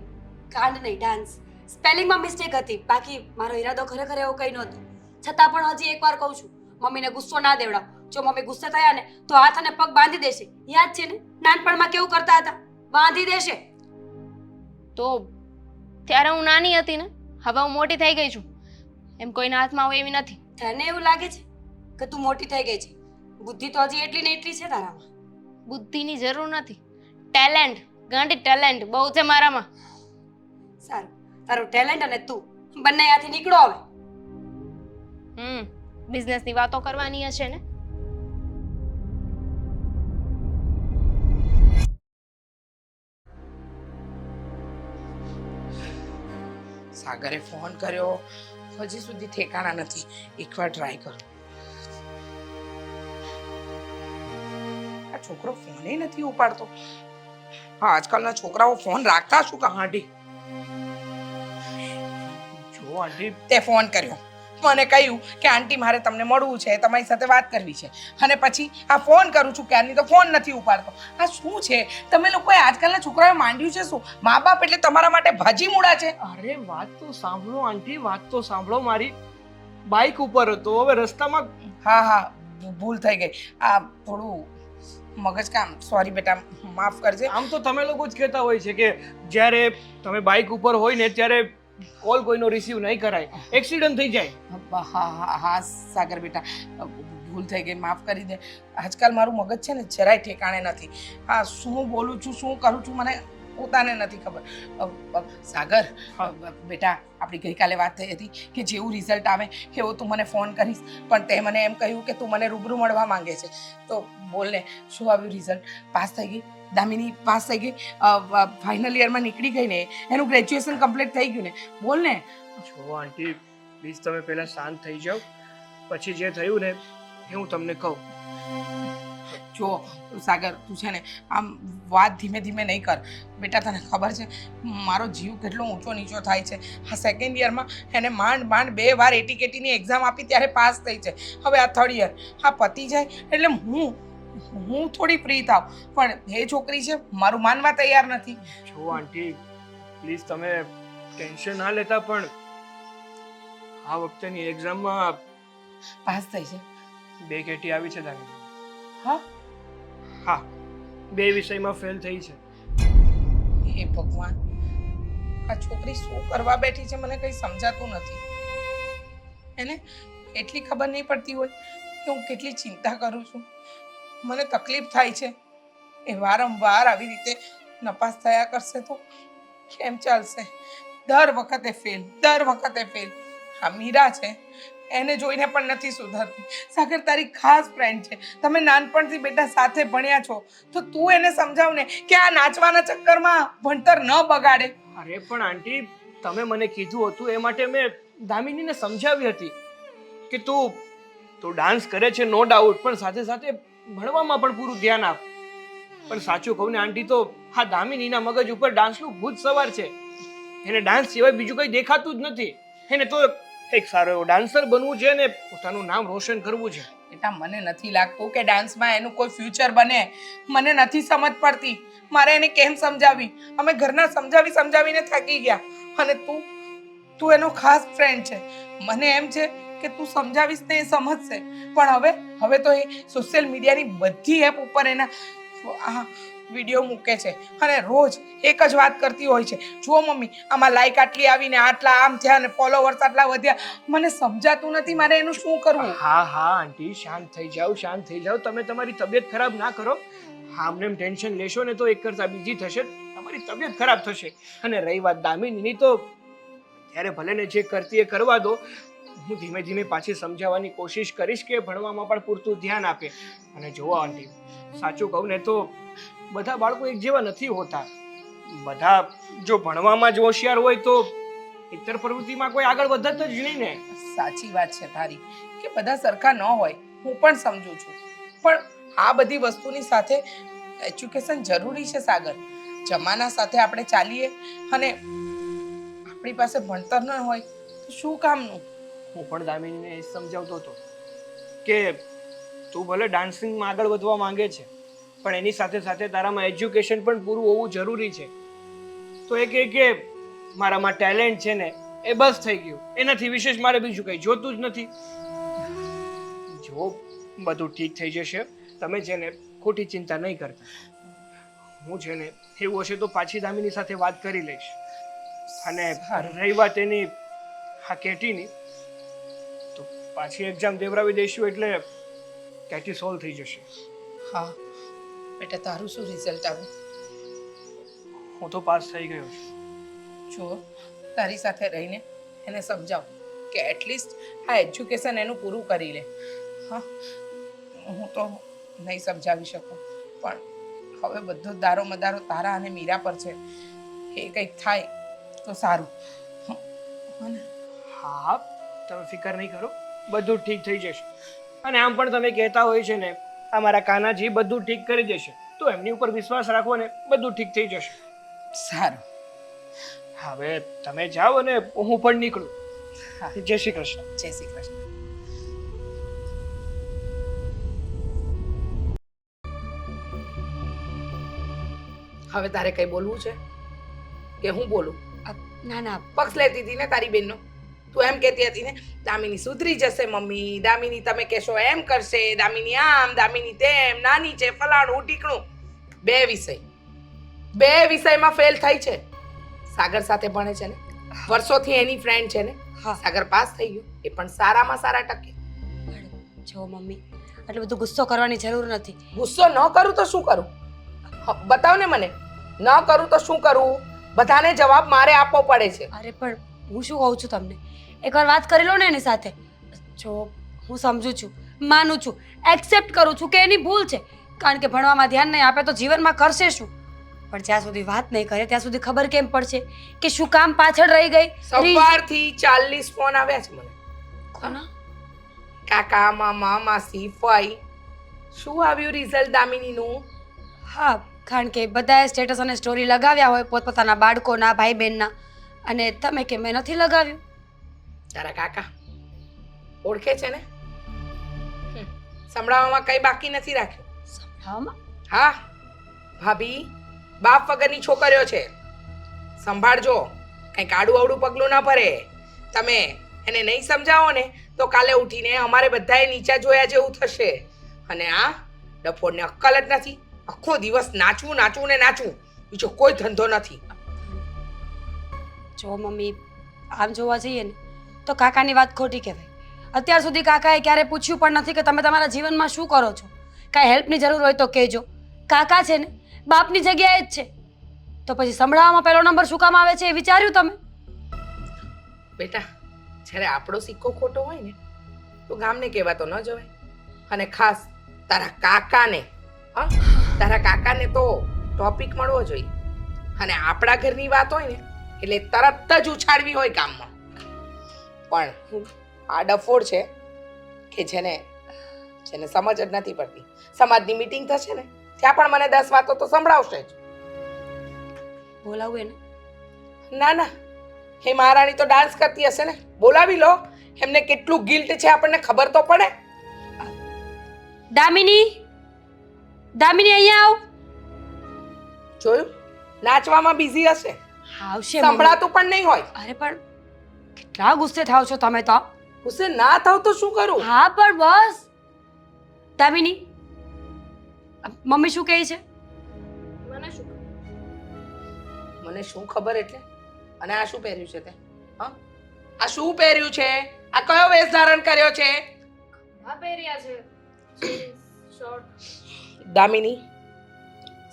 કાંડ નહીં, ડાન્સ. સ્પેલિંગમાં મિસ્ટેક હતી, બાકી મારો ઈરાદો ખરેખર એવો કંઈ નહોતો. છતાં પણ હજી એકવાર કહું છું, મમ્મીને ગુસ્સો ના દેવડાવ. જો મમ્મી ગુસ્સે થયા ને તો હાથ અને પગ બાંધી દેશે. યાદ છે ને નાનપણમાં કેવું કરતા હતા? બાંધી દેશે. તો ત્યારે હું નાની હતી ને, હવે હું મોટી થઈ ગઈ છું. એમ કોઈના હાથમાં હું એવી નથી. તને એવું લાગે છે કે તું મોટી થઈ ગઈ છે? બુદ્ધિ તો હજી એટલી ને એટલી છે તારામાં. બુદ્ધિની જરૂર નથી, ટેલેન્ટ, ગાંડી ટેલેન્ટ બહુ છે મારામાં. સારું, તારું ટેલેન્ટ અને તું બંને અહીંયાથી નીકળો હવે. બિઝનેસની વાતો કરવાની હશે ને? સાગરે ફોન કર્યો, હજી સુધી ઠેકાણા નથી. એકવાર ટ્રાય કરો. આ છોકરો ફોને નથી ઉપાડતો. હા, આજકાલના છોકરાઓ ફોન રાખતા શું કામ? આંટી જો આંટી, તે ફોન કર્યો, મને કહ્યું કે આંટી મારે તમને મળવું છે, તમારી સાથે વાત કરવી છે, અને પછી આ ફોન કરું છું ક્યારની તો ફોન નથી ઉપાડતો. આ શું છે? તમે લોકોએ આજકાલના છોકરાઓએ માંડ્યું છે શું? મા બાપ એટલે તમારા માટે ભાજી મૂળા છે. અરે વાત તો સાંભળો આંટી, વાત તો સાંભળો. મારી બાઇક ઉપર હતો, હવે રસ્તામાં. હા હા, ભૂલ થઈ ગઈ. આ થોડું મગજ કામ. સોરી બેટા, માફ કરજે. આમ તો તમે લોકો જ કહેતા હોય છે કે જ્યારે તમે બાઇક ઉપર હોય ને ત્યારે કોલ કોઈનો રિસીવ નહીં કરાય, એક્સિડન્ટ થઈ જાય. હા હા હા સાગર બેટા, ભૂલ થઈ ગઈ, માફ કરી દે. આજકાલ મારું મગજ છે ને જરાય ઠેકાણે નથી. હા, શું બોલું છું, શું કરું છું, મને પોતાને નથી ખબર. સાગર બેટા, આપણી ગઈકાલે વાત થઈ હતી કે જેવું રિઝલ્ટ આવે એવો તું મને ફોન કરીશ, પણ તે મને એમ કહ્યું કે તું મને રૂબરૂ મળવા માંગે છે. તો બોલ ને, શું આવ્યું રિઝલ્ટ? પાસ થઈ ગઈ દામિની? પાસ થઈ ગઈ? ફાઇનલ યરમાં નીકળી ગઈ ને? એનું ગ્રેજ્યુએશન કમ્પ્લીટ થઈ ગયું ને? બોલ ને. જો આંટી, પ્લીઝ તમે પહેલા શાંત થઈ જાઓ, પછી જે થયું ને એ હું તમને કહું. જો સાગર, તું છે ને આમ વાત ધીમે ધીમે નહીં કર બેટા. તને ખબર છે મારો જીવ કેટલો ઊંચો નીચો થાય છે. આ સેકન્ડ યરમાં એને માંડ 2 વાર એટીકેટીની એક્ઝામ આપી ત્યારે પાસ થઈ છે. હવે આ થર્ડ યર આ પતી જાય એટલે હું થોડી ફ્રી થાવ, પણ એ છોકરી છે મારું માનવા તૈયાર નથી. જો આંટી, પ્લીઝ તમે ટેન્શન ના લેતા, પણ આ વખતેની એક્ઝામમાં પાસ થઈ છે? 2 કેટી આવી છે દામિની. હા હા, 2 વિષયમાં ફેલ થઈ છે. હે ભગવાન, આ છોકરી શું કરવા બેઠી છે મને કંઈ સમજાતું નથી. એને એટલી ખબર નહીં પડતી હોય કે હું કેટલી ચિંતા કરું છું, મને તકલીફ થાય છે. એ વારંવાર આવી રીતે નપાસ થયા કરશે તો કેમ ચાલશે? દર વખતે ફેલ. હા, મીરા છે, એને જોઈને પણ નથી સુધરતી. સાગર તારી ખાસ ફ્રેન્ડ છે, તમે નાનપણથી બેટા સાથે ભણ્યા છો, તો તું એને સમજાવ ને કે આ નાચવાના ચક્કરમાં ભણતર ન બગાડે. અરે પણ આંટી, તમે મને કીધું હતું એ માટે મેં દામિનીને સમજાવી હતી કે તું ડાન્સ કરે છે નો ડાઉટ, પણ સાથે સાથે ભણવામાં પણ પૂરું ધ્યાન આપ. પણ સાચું કહું ને આંટી, તો હા દામિનીના મગજ ઉપર ડાન્સનું ભૂત સવાર છે. એને ડાન્સ સિવાય બીજું કંઈ દેખાતું જ નથી. એને તો એક સારો એવો ડાન્સર બનવું છે ને પોતાનું નામ રોશન કરવું છે. બેટા, મને નથી લાગતું કે ડાન્સમાં એનું કોઈ ફ્યુચર બને. મને નથી સમજ પડતી મારે એને કેમ સમજાવી. અમે ઘરના સમજાવીને થાકી ગયા, અને તું એનો ખાસ ફ્રેન્ડ છે. મને એમ છે કે તું સમજાવીશ ને એ સમજશે, પણ હવે તો એ સોશિયલ મીડિયાની બધી એપ ઉપર એના વિડીયો મૂકે છે અને રોજ એક જ વાત કરતી હોય છે, જો મમ્મી આમાં લાઈક આટલી આવીને આટલા આમ થયા ને ફોલોવર્સ આટલા વધ્યા. મને સમજાતું નથી મારે એનું શું કરવું. હા આંટી, શાંત થઈ જાઓ. તમે તમારી તબિયત ખરાબ ના કરો. આમને એમ ટેન્શન લેશો ને તો એક કરતા બીજી થશે, તમારી તબિયત ખરાબ થશે. અને રહી વાત દામિનીની, તો ત્યારે ભલે ને જે કરતી એ કરવા દો. હું ધીમે ધીમે પાછી સમજાવવાની કોશિશ કરીશ કે ભણવામાં પણ પૂરતું ધ્યાન આપે. અને જુઓ આંટી, સાચું કહું ને તો બધા બાળકો એક જેવા નથી હોતા. બધા જો ભણવામાં જ હોશિયાર હોય તો ઇતર પ્રવૃત્તિમાં કોઈ આગળ વધત જ નહીં ને. સાચી વાત છે તારી કે બધા સરખા ન હોય, હું પણ સમજુ છું, પણ આ બધી વસ્તુની સાથે એજ્યુકેશન જરૂરી છે સાગર. જમાના સાથે આપણે ચાલીએ અને આપણી પાસે ભણતર ન હોય તો શું કામનું? હું પણ દામિનીને એ જ સમજાવતો હતો કે તું ભલે ડાન્સિંગમાં આગળ વધવા માંગે છે, પણ એની સાથે સાથે તારામાં એજ્યુકેશન પણ પૂરું હોવું જરૂરી છે. તો એ કહે કે મારામાં ટેલેન્ટ છે ને એ બસ થઈ ગયું, એનાથી વિશેષ મારે બીજું કંઈ જોતું જ નથી. જો બધું ઠીક થઈ જશે, તમે છે ને ખોટી ચિંતા નહીં કરતા. હું છે ને એવું હશે તો પાછી દામિની સાથે વાત કરી લઈશ. અને રહી વાત એની હા કેટીની, તો પાછી એક્ઝામ દેવડાવી દઈશું એટલે કેટી સોલ્વ થઈ જશે. હા બેટા, તારું શું રિઝલ્ટ આવ્યું? હું તો પાસ થઈ ગયો છું. જો તારી સાથે રહીને એને સમજાવ કે એટલીસ્ટ આ એજ્યુકેશન એનું પૂરું કરી લે. હા, હું તો નહીં સમજાવી શકું, પણ હવે બધો જ દારો મદારો તારા અને મીરા પર છે. એ કંઈક થાય તો સારું. અને હા, તમે ફિકર નહીં કરો, બધું ઠીક થઈ જશે. અને આમ પણ તમે કહેતા હોય છે ને અમારા કાનાજી બધું ઠીક કરી દેશે, તો એમની ઉપર વિશ્વાસ રાખો ને બધું ઠીક થઈ જશે. સારું. હવે તમે જાઓ અને હું પણ નીકળું. હા, જય શ્રી કૃષ્ણ. જય શ્રી કૃષ્ણ. હવે તારે કઈ બોલવું છે કે હું બોલું? ના ના, પક્ષ લેતી હતી ને તારી બેનનો. તું એમ કહેતી હતી ને દામિની સુધરી જશે મમ્મી, દામિની તમે કહેશો એમ કરશે, દામિની આમ, દામિની તેમ, નાની છે, ફલાણું ટીકણું. બે વિષયમાં ફેલ થઈ છે. સાગર સાથે ભણે છે ને, વર્ષોથી એની ફ્રેન્ડ છે ને. હા. સાગર પાસ થઈ ગયો, એ પણ સારામાં સારા ટકે. જો મમ્મી, આટલો બધો ગુસ્સો કરવાની જરૂર નથી. ગુસ્સો ન કરું તો શું કરું? બતાવ ને મને. ન કરું તો શું કરું? બધાને જવાબ મારે આપવો પડે છે. અરે પણ હું શું કહું છું તમને, એકવાર વાત કરી લો ને એની સાથે. જો હું સમજુ છું, માનું છું, એક્સેપ્ટ કરું છું કે એની ભૂલ છે, કારણ કે ભણવામાં ધ્યાન નહીં આપે તો જીવનમાં કરશે શું? પણ જ્યાં સુધી વાત નહીં કરે ત્યાં સુધી ખબર કેમ પડશે કે શું કામ પાછળ રહી ગઈ? સવારથી 40 ફોન આવ્યા છે મને. કોના? કાકા, મામા, માસી, ફઈ. શું આવ્યું રિઝલ્ટ દામિનીનું? હા, કારણ કે બધાએ સ્ટેટસ અને સ્ટોરી લગાવ્યા હોય પોતપોતાના બાળકોના, ભાઈ બહેનના, અને તમે કે મેં નથી લગાવ્યું. તારા કાકા ઓળખે છે ને? સંભળાવવામાં કઈ બાકી નથી રાખ્યું. સંભળાવવામાં? હા, ભાભી બાપ વગરની છોકરીઓ છે, સંભાળજો. કઈ કાડું અવડું પગલું ના ભરે. તમે એને નહીં સમજાવો ને તો કાલે ઉઠીને અમારે બધાએ નીચા જોયા જેવું થશે. અને આ ડફોડને અક્કલ જ નથી. આખો દિવસ નાચવું નાચવું ને નાચવું, બીજો કોઈ ધંધો નથી. જો મમ્મી, આમ જોવા જઈએ ને તો કાકાની વાત ખોટી કહેવાય. અત્યાર સુધી કાકાએ ક્યારે પૂછ્યું પણ નથી કે તમે તમારા જીવનમાં શું કરો છો. કાંઈ હેલ્પની જરૂર હોય તો કહેજો. કાકા છે ને બાપની જગ્યાએ જ છે, તો પછી સંભળાવવામાં પહેલો નંબર શું કામ આવે છે એ વિચાર્યું તમે? બેટા, જ્યારે આપણો સિક્કો ખોટો હોય ને તો ગામને કહેવાતો ન જવાય. અને ખાસ તારા કાકાને, હા, તારા કાકાને તો ટોપિક મળવો જોઈએ. અને આપણા ઘરની વાત હોય ને એટલે તરત જ ઉછાળવી હોય ગામમાં. પણ આ ડફોડ છે કે જેને સમજ જ નથી પડતી. સમાજની મીટિંગ થશે ને ત્યાં પણ મને 10 વાતો તો સંભળાવશે જ. બોલાવું એને? ના ના, હે મહારાણી તો ડાન્સ કરતી હશે ને, બોલાવી લો. એમને કેટલું ગિલ્ટ છે આપણને ખબર તો પડે. દામિની, દામિની અહીંયા આવ. જોયું, નાચવામાં બિઝી હશે, આવશે મમ્મી. સંભળાતું પણ નહીં હોય. અરે પણ કેટલા ગુસ્સે થાવ છો તમે તો. ગુસ્સે ના થાવ તો શું કરું? હા પણ બસ. દામિની, મમ્મી શું કહે છે? મને શું ખબર એટલે? અને આ શું પહેર્યું છે તે? હા, આ શું પહેર્યું છે? આ કયો વેશ ધારણ કર્યો છે? આ પહેર્યા છે શોર્ટ. દામિની,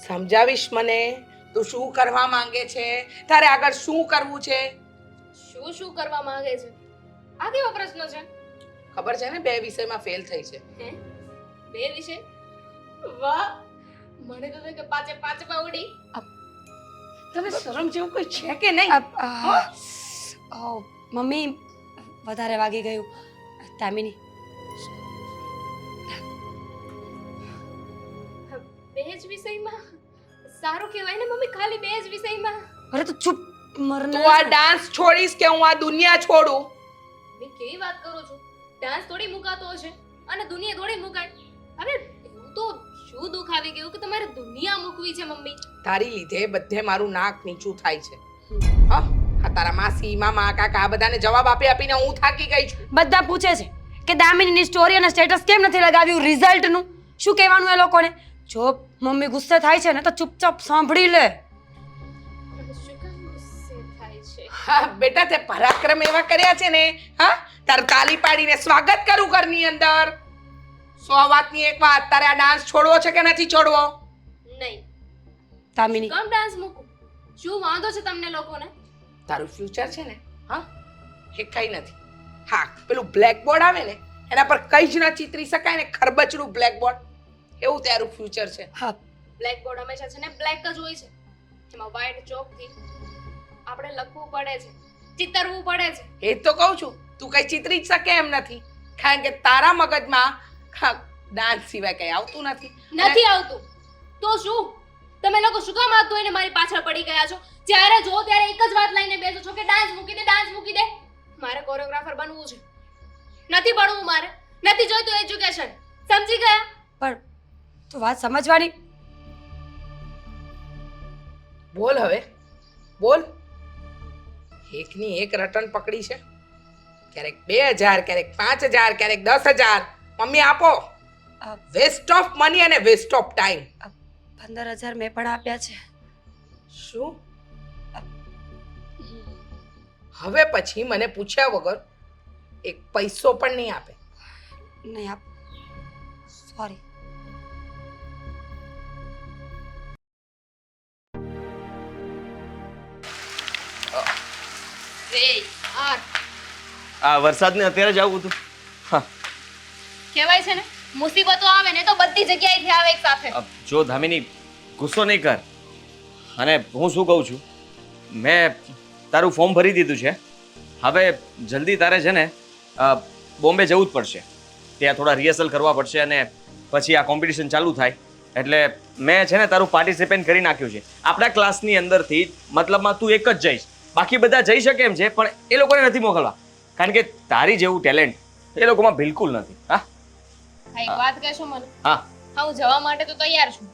સમજાવીશ મને તું શું કરવા માંગે છે? તારે આગળ શું કરવું છે? શું કરવા માંગે છે? આ કેવો પ્રશ્ન છે? ખબર છે ને 2 વિષયમાં ફેલ થઈ છે. હે? 2 વિષય? વાહ, મને તો કે પાંચે પાંચમાં ઉડી. તને શરમ જેવું કોઈ છે કે નહીં? મમ્મી, વધારે વાગી ગયું. દામિની, 2 જ વિષયમાં? સારું કહેવાય ને મમ્મી, ખાલી 2 જ વિષયમાં. અરે તો ચૂપ મરને. તું આ ડાન્સ છોડીશ કે હું આ દુનિયા છોડું? મેં કેવી વાત કરું છું? ડાન્સ થોડી મુકાતો હશે અને દુનિયા થોડી મુકાય. હવે એવું તો શું દુઃખ આવી ગયું કે તમારે દુનિયા મૂકવી છે મમ્મી? તારી લીધે બધે મારું નાક નીચું થાય છે. હા, આ તારા માસી મામા કાકા આ બધાને જવાબ આપી આપીને હું થાકી ગઈ છું. બધા પૂછે છે કે દામિનીની સ્ટોરી અને સ્ટેટસ કેમ નથી લગાવ્યું રિઝલ્ટનું. શું કહેવાનું એ લોકોને? જો મમ્મી ગુસ્સે થાય છે ને તો ચૂપચાપ સાંભળી લે. શું કામ ગુસ્સે થાય છે? હા બેટા, તે પરાક્રમ એવા કર્યા છે ને, હા, તાર તાલી પાડીને સ્વાગત કરું ઘરની અંદર. 100 વાતની એક વાત, તારે આ ડાન્સ છોડવો છે કે નથી છોડવો? નહીં. દામિની કમ ડાન્સ મૂકું? શું વાંધો છે તમને લોકોને? તારું ફ્યુચર છે ને, હા, એ કઈ નથી. હા, પેલું બ્લેકબોર્ડ આવે ને એના પર કઈ જ ના ચિતરી શકાય ને, ખરબચડું બ્લેકબોર્ડ, એવું તારું ફ્યુચર છે. હા બ્લેકબોર્ડ હંમેશા છે ને બ્લેક જ હોય છે. એમાં વ્હાઈટ ચોકથી આપણે લખવું પડે છે, ચિતરવું પડે છે. એ જ તો કહું છું, તું કઈ ચિતરી જ શકે એમ નથી, કારણ કે તારા મગજમાં ડાન્સ સિવાય કઈ આવતું નથી. નથી આવતું તો શું? તમે લોકો શું કામ આવતું હોય ને મારી પાછળ પડી ગયા છો? જ્યારે જો ત્યારે એક જ વાત લઈને બેસો છો કે ડાન્સ મૂકી દે, ડાન્સ મૂકી દે. મારે કોરિયોગ્રાફર બનવું છે, નથી ભણવું મારે, નથી જોઈતું એજ્યુકેશન. સમજી ગયા? પણ તું વાત સમજવાની. બોલ હવે, બોલ. એકની એક રટન પકડી છે, ક્યારેક 2000, ક્યારેક 5000, ક્યારેક 10000. મમ્મી આપો. અ, વેસ્ટ ઓફ મની અને વેસ્ટ ઓફ ટાઈમ. 15,000 મેં પણ આપ્યા છે. શું? હવે પછી મને પૂછ્યા વગર એક પૈસો પણ નહીં આપે. નહીં આપ. સોરી. આ વરસાદને અત્યારે જ આવું હતું. હા, કહેવાય છે ને, મુસીબતો આવે ને તો બધી જગ્યાએથી આવે એક સાથે. જો ધામિની, ગુસ્સો નહીં કર. અને હું શું કહું છું, મેં તારું ફોર્મ ભરી દીધું છે. હવે જલ્દી તારે છે ને બોમ્બે જવું જ પડશે. ત્યાં થોડા રિહર્સલ કરવા પડશે અને પછી આ કોમ્પિટિશન ચાલુ થાય. એટલે મેં છે ને તારું પાર્ટિસિપેટ કરી નાખ્યું છે. આપણા ક્લાસની અંદરથી મતલબમાં તું એક જ જઈશ, બાકી બધા જઈ શકે એમ છે, પણ એ લોકોને નથી મોકલવા, કારણ કે તારી જેવું ટેલેન્ટ એ લોકોમાં બિલકુલ નથી. હા, એક વાત કહેશો મને? હા, હા, હું જવા માટે તો તૈયાર છું,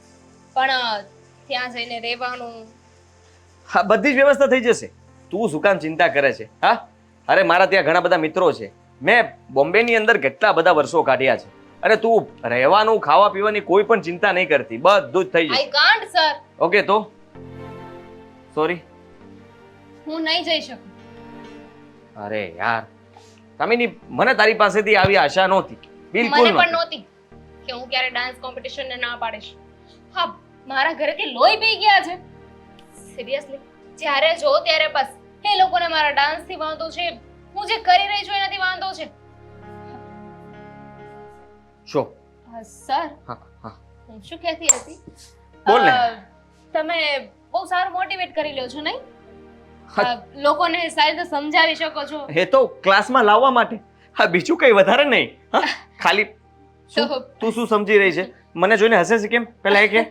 પણ ત્યાં જઈને રહેવાનું. હા, બધી જ વ્યવસ્થા થઈ જશે. તું શું કામ ચિંતા કરે છે? હા, અરે મારા ત્યાં ઘણા બધા મિત્રો છે. મેં બોમ્બેની અંદર કેટલા બધા વર્ષો કાઢ્યા છે, અને તું રહેવાનું ખાવા પીવાની કોઈ પણ ચિંતા નહીં કરતી, બધું જ થઈ જશે. I can't sir. ઓકે, તો સોરી. હું નહીં જઈ શકું. અરે યાર કામિની, મને તારી પાસેથી આવી આશા નહોતી, બિલકુલ મને પણ નહોતી. નહોતી કે હું ક્યારે ડાન્સ કોમ્પિટિશન ને ના પાડીશ. હા, મારા ઘરેથી લોહી પી ગયા છે. સિરિયસલી, જ્યારે જો ત્યારે બસ એ લોકોને મારા ડાન્સ થી વાંધો છે, હું જે કરી રહી છું એનાથી વાંધો છે. શો? સર, હા, હા, હું શું કહેતી હતી? બોલ ને. તમે બહુ સારું મોટિવેટ કરી લ્યો છો નહીં? હા. લોકોને સારી રીતે સમજાવી શકો છો. એ તો ક્લાસમાં લાવવા માટે. હા, બીજું કઈ વધારે નહીં. હા, ખાલી શું? તો તું શું સમજી રહી છે? મને જોઈને હસે છે કેમ? પહેલા એ કે.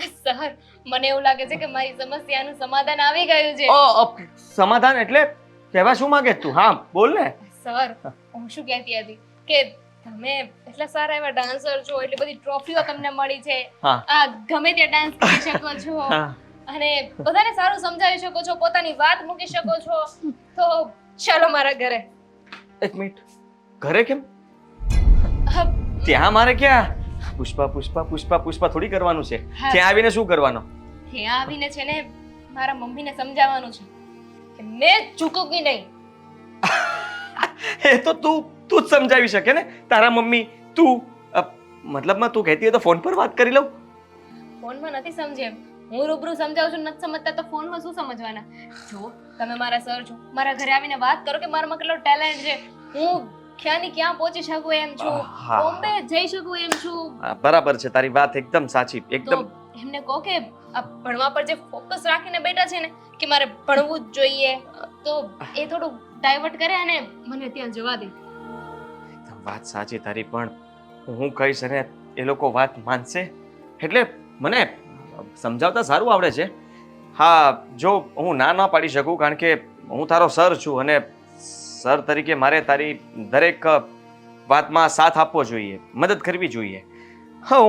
સર, મને એવું લાગે છે કે મારી સમસ્યાનું સમાધાન આવી ગયું છે. સમાધાન એટલે કહેવા શું માંગે તું? હા, બોલ ને. સર, હું શું કહેતી હતી કે તમે એટલા સારા એવા ડાન્સર છો, એટલી બધી ટ્રોફીઓ તમને મળી છે. હા. આ ગમે ત્યાં ડાન્સ કરી શકો છો હા. અને બધાને સારું સમજાવી શકો છો, પોતાની વાત મૂકી શકો છો. તો ચાલો મારા ઘરે. એક મિનિટ, ઘરે કેમ? હા, ત્યાં મારે ક્યાં પુષ્પા પુષ્પા પુષ્પા પુષ્પા થોડી કરવાનું છે. હા. ત્યાં આવીને શું કરવાનું? ત્યાં આવીને છે ને મારા મમ્મીને સમજાવવાનું છે કે મેં ચૂકવી નહીં. એ તો તું જ સમજાવી શકે ને. તારા મમ્મી, તું, મતલબમાં તું કહેતી હોય તો ફોન પર વાત કરી લઉં. ફોનમાં નથી સમજે એમ. હું રૂબરૂ સમજાવું છું, નથી સમજતા તો ફોનમાં શું સમજવાના? જો તમે મારા સર છો, મારા ઘરે આવીને વાત કરો કે મારામાં કેટલો ટેલેન્ટ છે, હું ક્યાંની ક્યાં પહોંચી શકું એમ છું, હા. બોમ્બે જઈ શકું એમ છું. હા, બરાબર છે, તારી વાત એકદમ સાચી, તો એકદમ. એમને કહો કે આ ભણવા પર જે ફોકસ રાખીને બેઠા છે ને કે મારે ભણવું જ જોઈએ, તો એ થોડું ડાયવર્ટ કરે અને મને ત્યાં જવા દે. એકદમ વાત સાચી તારી, પણ હું કહીશ અને એ લોકો વાત માનશે એટલે મને સમજાવતા સારું આવડે છે. હા, જો હું ના પાડી શકું, કારણ કે હું તારો સર છું અને સર તરીકે મારે તારી દરેક વાતમાં સાથ આપવો જોઈએ, મદદ કરવી જોઈએ. હા,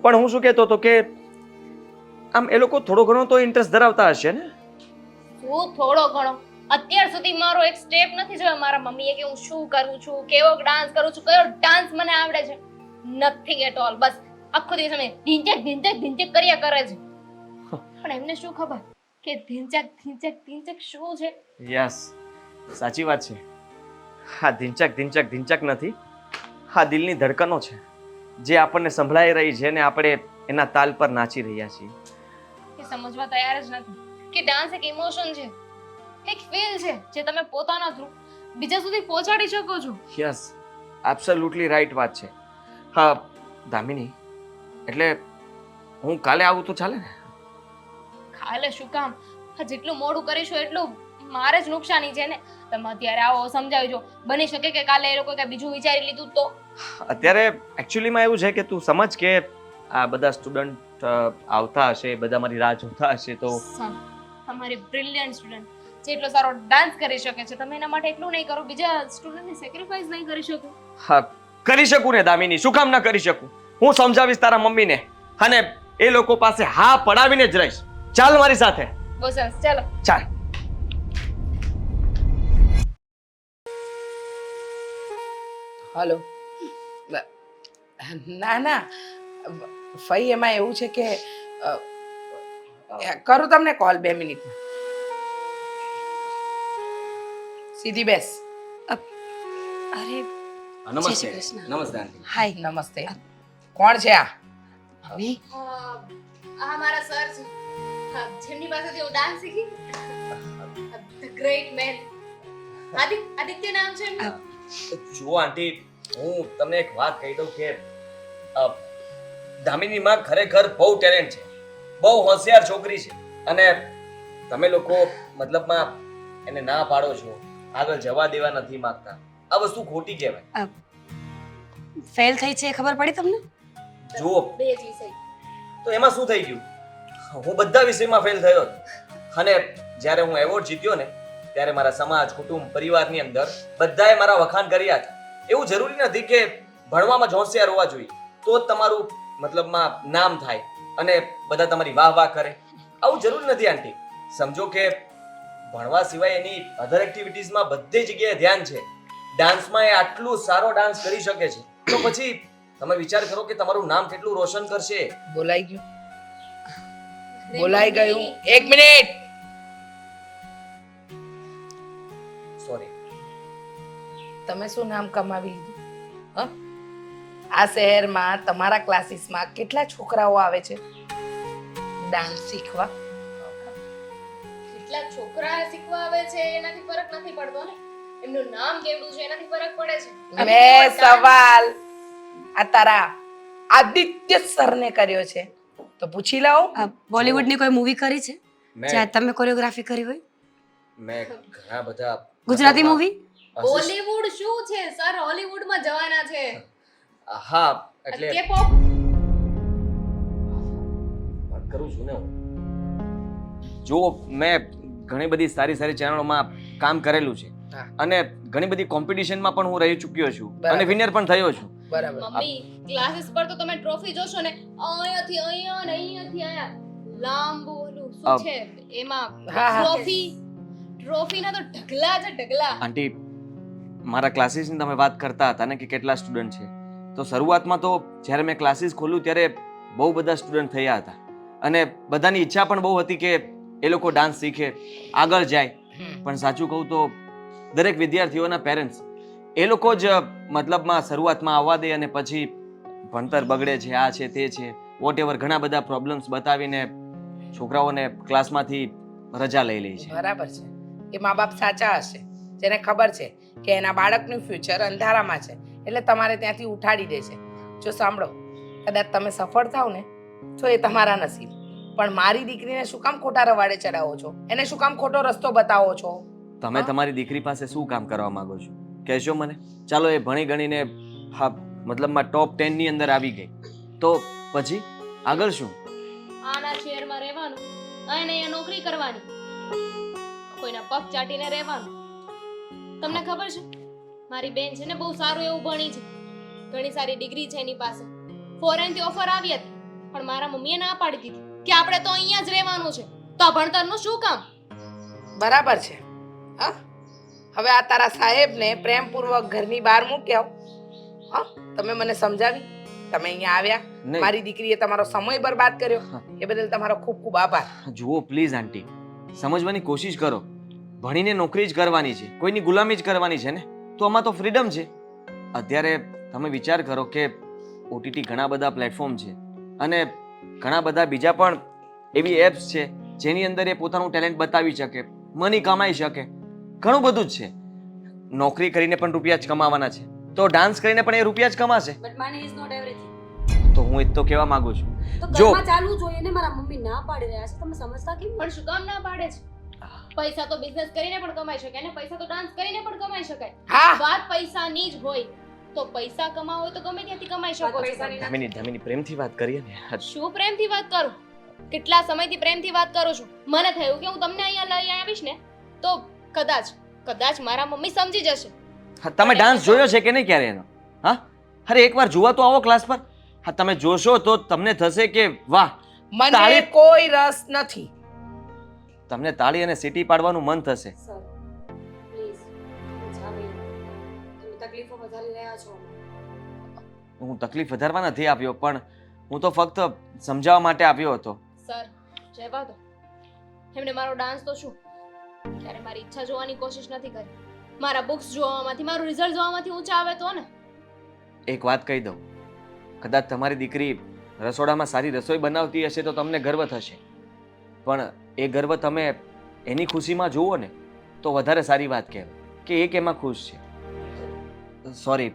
પણ હું શું કહેતો હતો કે આમ એ લોકો થોડો ઘણો તો ઇન્ટરેસ્ટ ધરાવતા હશે ને? શું થોડો ઘણો? અત્યાર સુધી મારો એક સ્ટેપ નથી જોયો મારા મમ્મીએ કે હું શું કરું છું, કેવો ડાન્સ કરું છું, કયો ડાન્સ મને આવડે છે. Nothing at all. બસ આખો દિવસ અમે ઢીંચક ઢીંચક ઢીંચક કર્યા કરે છે. પણ એમને શું ખબર કે ઢીંચક ઢીંચક ઢીંચક શું છે? યસ, સાચી વાત છે. હા, ધીંચક ધીંચક ધીંચક નથી, હા દિલની ધડકનો છે જે આપણને સંભળાઈ રહી છે ને આપણે એના તાલ પર નાચી રહ્યા છીએ. એ સમજવા તૈયાર જ નથી કે ડાન્સ એક ઇમોશન છે, એક ફીલ છે જે તમે પોતાના થ્રુ બીજા સુધી પહોંચાડી શકો છો. યસ, એબ્સોલ્યુટલી રાઈટ વાત છે. હા દામિની, એટલે હું કાલે આવું તો ચાલે ને? કાલે શું કામ? જેટલું મોડું કરીશું એટલું મારે જ નુકસાની છે ને. તમે અત્યારે આવો સમજાવી જો, બની શકે કે કાલે એ લોકો કઈ બીજું વિચારી લીધું તો. અત્યારે એકચ્યુઅલીમાં એવું છે કે તું સમજ કે આ બધા સ્ટુડન્ટ આવતા હશે, બધા મારી રાહ જોતા હશે, તો તમારી બ્રિલિયન્ટ સ્ટુડન્ટ જેટલો સારો ડાન્સ કરી શકે છે, તમે એના માટે એટલું નહીં કરો, બીજા સ્ટુડન્ટની સેક્રિફાઈસ નહીં કરી શકો? હા કરી શકું ને દામિની, શું કામ ના કરી શકું? હું સમજાવીશ તારા મમ્મીને અને એ લોકો પાસે હા પડાવીને જ રહીશ. ચાલ મારી સાથે. બહુ સરસ, ચાલો. ચાલ. હલો. ના ના ફઈ, એમાં એવું છે કે કરું તમને કોલ 2 મિનિટમાં. સીધી બેસ. અરે જય શ્રી કૃષ્ણ. નમસ્તે આંટી. હાય. નમસ્તે. કોણ છે આ? મમ્મી, આ મારા સર છે, જેમની પાસેથી હું ડાન્સ શીખી. ધ ગ્રેટ મેન આદિત્ય નામ છે એમનું. જુઓ આંટી, હું તમને એક વાત કહી દઉં કે દામિનીમાં ખરેખર બહુ ટેલેન્ટ છે, બહુ હોશિયાર છોકરી છે અને તમે લોકો મતલબમાં એને ના પાડો છો, આગળ જવા દેવા નથી માંગતા. આ વસ્તુ ખોટી કહેવાય. ફેલ થઈ છે એ ખબર પડી તમને? જુઓ, બે જ વિષય. તો એમાં શું થઈ ગયું? હું બધા વિષયમાં ફેલ થયો હતો અને જ્યારે હું એવોર્ડ જીત્યો ને ત્યારે મારા સમાજ, કુટુંબ, પરિવારની અંદર બધાએ મારા વખાણ કર્યા હતા. એવું જરૂરી નથી કે ભણવામાં જ હોશિયાર હોવા જોઈએ તો જ તમારું મતલબમાં નામ થાય અને બધા તમારી વાહ વાહ કરે. આવું જરૂરી નથી આંટી. સમજો કે ભણવા સિવાય એની અધર એક્ટિવિટીઝમાં બધી જગ્યાએ ધ્યાન છે. ડાન્સમાં એ આટલું સારો ડાન્સ કરી શકે છે, તો પછી તમે વિચાર કરો કે તમારું નામ કેટલું રોશન કરશે. બોલાઈ ગયું? બોલાઈ ગયું. 1 મિનિટ. સોરી. તમે શું નામ કમાવી લીધું? હ? આ શહેરમાં તમારા ક્લાસીસમાં કેટલા છોકરાઓ આવે છે ડાન્સ શીખવા? કેટલા છોકરા શીખવા આવે છે એનાથી ફરક નથી પડતો ને, એમનું નામ કેવડું છે એનાથી ફરક પડે છે. મેં સવાલ આ તારા આદિત્ય સરને કર્યો છે તો પૂછી લઉં. બોલિવૂડની કોઈ મૂવી કરી છે જ્યાં તમે કોરિયોગ્રાફી કરી હોય? મેં ઘણા બધા ગુજરાતી મૂવી? બોલીવુડ શું છે સર? હોલીવુડમાં જવાના છે. હા એટલે કે-પોપ વાત કરું છું ને હું. જો મેં ઘણી બધી સારી સારી ચેનલોમાં કામ કરેલું છે હા. અને ઘણી બધી કોમ્પિટિશનમાં પણ હું રહી ચૂક્યો છું બરાબર. અને વિનર પણ થયો છું. બરાબર. મમ્મી ક્લાસીસ પર તો તમે ટ્રોફી જોશો ને, અહીંયાથી અહીંયા ને અહીંયાથી અહીંયા લાંબુ ઓલું શું છે એમાં હા, હા. ટ્રોફીના તો ઢગલા છે ઢગલા. આંટી, મારા ક્લાસીસની તમે વાત કરતા હતા ને કે કેટલા સ્ટુડન્ટ છે, તો શરૂઆતમાં તો જ્યારે મેં ક્લાસીસ ખોલ્યું ત્યારે બહુ બધા સ્ટુડન્ટ થયા હતા અને બધાની ઈચ્છા પણ બહુ હતી કે એ લોકો ડાન્સ શીખે, આગળ જાય. પણ સાચું કહું તો દરેક વિદ્યાર્થીઓના પેરેન્ટ્સ એ લોકો જ મતલબમાં શરૂઆતમાં આવવા દે અને પછી ભણતર બગડે છે, આ છે તે છે વોટ એવર ઘણા બધા પ્રોબ્લેમ્સ બતાવીને છોકરાઓને ક્લાસમાંથી રજા લઈ લે છે. બરાબર છે. એ મા બાપ સાચા હશે, જેને ખબર છે કે એના બાળકનું ફ્યુચર અંધારામાં છે એટલે તમારે ત્યાંથી ઉઠાડી દે છે. જો સાંભળો, કદાચ તમે સફળ થાવ ને તો એ તમારા નસીબ, પણ મારી દીકરીને શું કામ ખોટા રવાડે ચડાવો છો? એને શું કામ ખોટો રસ્તો બતાવો છો? તમે તમારી દીકરી પાસે શું કામ કરવા માંગો છો કહેશો મને? ચાલો એ ભણી ગણીને હા મતલબમાં ટોપ 10 ની અંદર આવી ગઈ તો પછી આગળ શું? આના શહેરમાં રહેવાનું અને અહીંયા નોકરી કરવાની, કોઈના પગ ચાટીને રહેવાનું. તમને ખબર છે મારી બેન છે ને બહુ સારું એવું ભણી છે, ઘણી સારી ડિગ્રી છે એની પાસે. ફોરેનથી ઓફર આવી હતી પણ મારા મમ્મીએ ના પાડી દીધી કે આપણે તો અહીંયા જ રહેવાનું છે. તો આ ભણતરનું શું કામ? બરાબર છે. હા, હવે આ તારા સાહેબને પ્રેમપૂર્વક ઘરની બહાર મૂક્યો. હા, તમે મને સમજાવી, તમે અહીંયા આવ્યા, નહીં. મારી દીકરીએ તમારો સમય બરબાદ કર્યો, એ બદલ તમારો ખૂબ ખૂબ આભાર. જુઓ પ્લીઝ આંટી, સમજવાની કોશિશ કરો. ભણીને નોકરી જ કરવાની છે, કોઈની ગુલામી જ કરવાની છે ને, તો આમાં તો ફ્રીડમ છે. અત્યારે તમે વિચાર કરો કે ઓટીટી ઘણા બધા પ્લેટફોર્મ છે અને ઘણા બધા બીજા પણ એવી એપ્સ છે જેની અંદર એ પોતાનું ટેલેન્ટ બતાવી શકે, મની કમાઈ શકે, ઘણું બધું જ છે. નોકરી કરીને પણ રૂપિયા જ કમાવાના છે, તો ડાન્સ કરીને પણ એ રૂપિયા જ કમાશે. But money is not everything. તો હું એ જ તો કહેવા માંગુ છું. તો જો ઘરમાં ચાલવું જોઈએ ને, મારા મમ્મી ના પાડી રહ્યા છે, તમે સમજતા કેમ પણ શું કામ ના પાડે છે? પૈસા તો બિઝનેસ કરીને પણ કમાઈ શકાય ને પૈસા તો ડાન્સ કરીને પણ કમાઈ શકાય. હા, વાત પૈસાની જ હોય તો પૈસા કમાવો હોય તો ગમે ત્યાંથી કમાઈ શકો છો. દામિની પ્રેમથી વાત કરીએ ને. શું પ્રેમથી વાત કરું? કેટલા સમયથી પ્રેમથી વાત કરું છું. મને થયું કે હું તમને અહીંયા લઈ આવીશ ને તો કદાચ મારા મમ્મી સમજી જશે. હા, તમે ડાન્સ જોયો છે કે નહીં ક્યારે એનો? હા, અરે એકવાર જોવા તો આવો ક્લાસ પર. હા, તમે જોશો તો તમને થશે કે વાહ, મને તાળી- કોઈ રસ નથી. તમને તાળી અને સીટી પાડવાનું મન થશે. સર પ્લીઝ સમજાવી, તમે તકલીફો વધારી રહ્યા છો. હું તકલીફ વધારવા નથી આવ્યો, પણ હું તો ફક્ત સમજાવવા માટે આવ્યો હતો. સર જવા દો એમને. મારો ડાન્સ તો શું ક્યારે મારી ઈચ્છા જોવાની કોશિશ નથી કરી. મારા બુક્સ જોવામાંથી, મારું રિઝલ્ટ જોવામાંથી ઊંચા આવે તો ને. એક વાત કહી દઉં, કદાચ તમારી દીકરી રસોડામાં સારી રસોઈ બનાવતી હશે તો તમને ગર્વ થશે, પણ એ ગર્વ તમે એની ખુશીમાં જુઓ ને તો વધારે સારી વાત કહેવાય કે એક એમાં ખુશ છે. Sorry,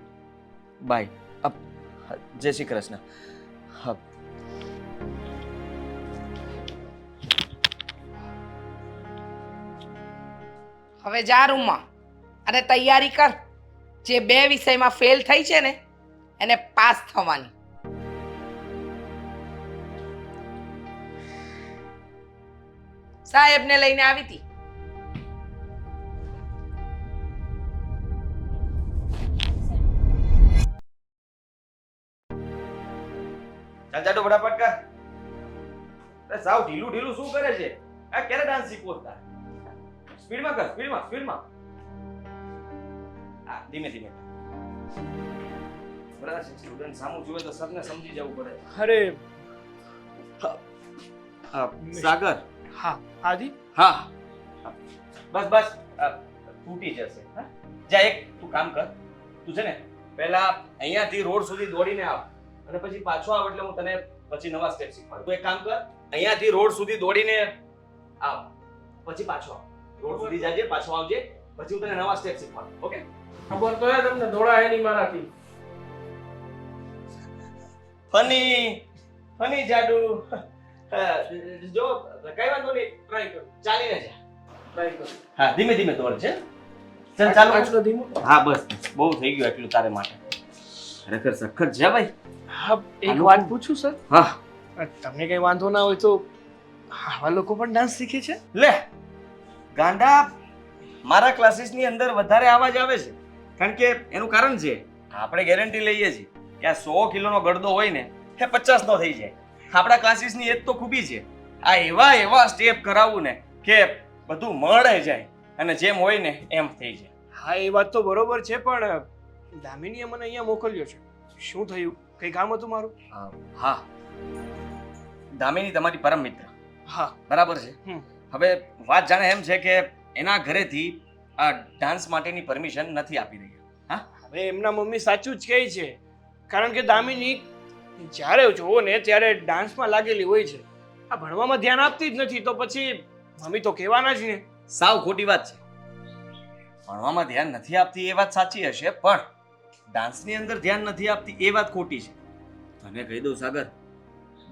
bye. જય શ્રી કૃષ્ણ. હા, હવે જા રૂમમાં અને તૈયારી કર. જે 2 વિષયમાં ફેલ થઈ છે ને એને પાસ થવાની. સાહેબને લઈને આવી હતી. ચાલ જાડો ફટાફટ કર. અરે સાવ ઢીલું ઢીલું શું કરે છે? આ ક્યારે ડાન્સ શીખવો તાર? સ્પીડમાં કર, સ્પીડમાં. આ ધીમે ધીમે. બરાબર છે, સ્ટુડન્ટ સામું જોવે તો સરને સમજી જવું પડે. અરે સાગર. હા આદિ, હા, બસ તૂટી જશે. હા, જા એક તું કામ કર. તું છે ને પહેલા અહીંયાથી રોડ સુધી દોડીને આવ અને પછી પાછો આવ એટલે હું તને પછી નવા સ્ટેપ શીખવાડું. તું એક કામ કર, અહીંયાથી રોડ સુધી દોડીને આવ પછી પાછો આવ. રોડ સુધી જાજે, પાછો આવજે, પછી હું તને નવા સ્ટેપ શીખવાડું. ઓકે? ખબર તો હે તમને દોડાય નહીં મારાથી. ફની જાડુ. જો કઈ વાંધો નહીં, ટ્રાય કર. ચાલીને જા. ટ્રાય કરો. હા, ધીમે ધીમે દોડ છે. ચાલ ચાલો. આટલો ધીમો. હા, બસ બહુ થઈ ગયું એટલું તારે માટે. ખરેખર સખત છે ભાઈ. હા, એક આનું વાત શું? પૂછું સર? હા, તમને કઈ વાંધો ના હોય તો આવા લોકો પણ ડાન્સ શીખે છે? લે ગાંડા, મારા ક્લાસીસની અંદર વધારે આવાજ આવે છે કારણ કે એનું કારણ છે આપણે ગેરંટી લઈએ છીએ કે આ 100 કિલોનો ગડદો હોય ને એ 50 નો થઈ જાય. આપણા ક્લાસીસની એ જ તો ખૂબી છે. આ એવા સ્ટેપ કરાવવું ને કે બધું મળે જાય અને જેમ હોય ને એમ થઈ જાય. હા, એ વાત તો બરોબર છે, પણ દામિનીએ મને અહીંયા મોકલ્યો છે. શું થયું? કઈ કામ હતું મારું? હા, દામિની તમારી પરમ મિત્ર, હા. બરાબર છે. હમ. હવે વાત જાણે એમ છે કે એના ઘરેથી આ ડાન્સ માટેની પરમિશન નથી આપી રહ્યા. હવે એમના મમ્મી સાચું જ કહે છે, કારણ કે દામિની જ્યારે જોવો ને ત્યારે ડાન્સમાં લાગેલી હોય છે. આ ભણવામાં ધ્યાન આપતી જ નથી, તો પછી મમ્મી તો કહેવાના જ ને. સાવ ખોટી વાત છે. ભણવામાં ધ્યાન નથી આપતી એ વાત સાચી હશે, પણ ડાન્સની અંદર ધ્યાન નથી આપતી એ વાત ખોટી છે. તને કહી દઉં સાગર,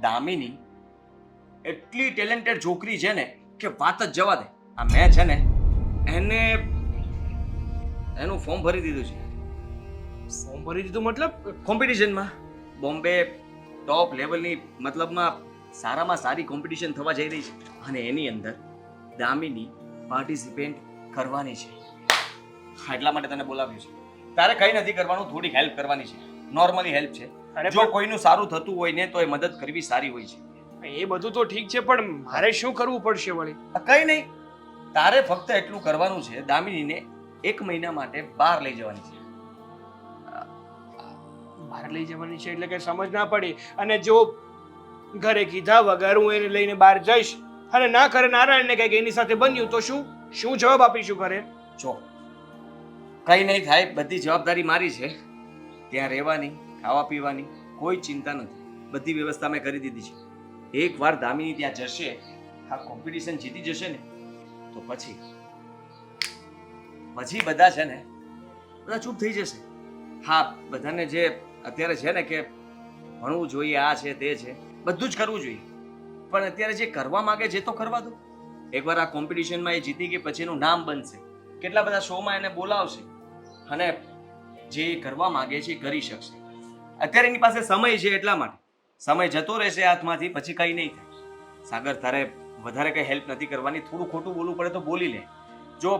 દામિની એટલી ટેલેન્ટેડ છોકરી છે ને કે વાત જ જવા દે. આ મેં છે ને એનું ફોર્મ ભરી દીધું છે ફોર્મ ભરી દીધું મતલબ? કોમ્પિટિશનમાં. બોમ્બે ટોપ લેવલની મતલબમાં સારામાં સારી કોમ્પિટિશન થવા જઈ રહી છે અને એની અંદર દામિની પાર્ટિસિપેટ કરવાની છે. એટલા માટે તને બોલાવ્યું છે. તારે કંઈ નથી કરવાનું, થોડી હેલ્પ કરવાની છે, નોર્મલી હેલ્પ છે. અરે જો કોઈનું સારું થતું હોય ને તો એ મદદ કરવી સારી હોય છે. એ બધું તો ઠીક છે, પણ મારે શું કરવું પડશે વળી? કંઈ નહીં, તારે ફક્ત એટલું કરવાનું છે, દામિનીને 1 મહિના માટે બહાર લઈ જવાની છે. બહાર લઈ જવાની છે એટલે કે સમજ ના પડી. અને જો ઘરે કીધા વગર હું એને લઈને બહાર જઈશ અને ના કરે નારાયણને કંઈક એની સાથે બન્યું તો શું જવાબ આપીશું ઘરે? જો કંઈ નહીં થાય, બધી જવાબદારી મારી છે. ત્યાં રહેવાની, ખાવા પીવાની કોઈ ચિંતા નથી, બધી વ્યવસ્થા મેં કરી દીધી છે. એકવાર દામિની ત્યાં જશે, આ કોમ્પિટિશન જીતી જશે ને તો પછી બધા છે ને બધા ચૂપ થઈ જશે. હા, બધાને જે અત્યારે છે ને કે ભણવું જોઈએ, આ છે તે છે, બધું જ કરવું જોઈએ, પણ અત્યારે જે કરવા માંગે છે તો કરવા દો. એકવાર આ કોમ્પિટિશનમાં એ જીતી ગઈ પછી એનું નામ બનશે, કેટલા બધા શોમાં એને બોલાવશે અને જે કરવા માંગે છે એ કરી શકશે. અત્યારે એની પાસે સમય છે, એટલા માટે સમય જતો રહેશે હાથમાંથી પછી કંઈ નહીં થાય. સાગર, તારે વધારે કંઈ હેલ્પ નથી કરવાની. થોડું ખોટું બોલવું પડે તો બોલી લે. જો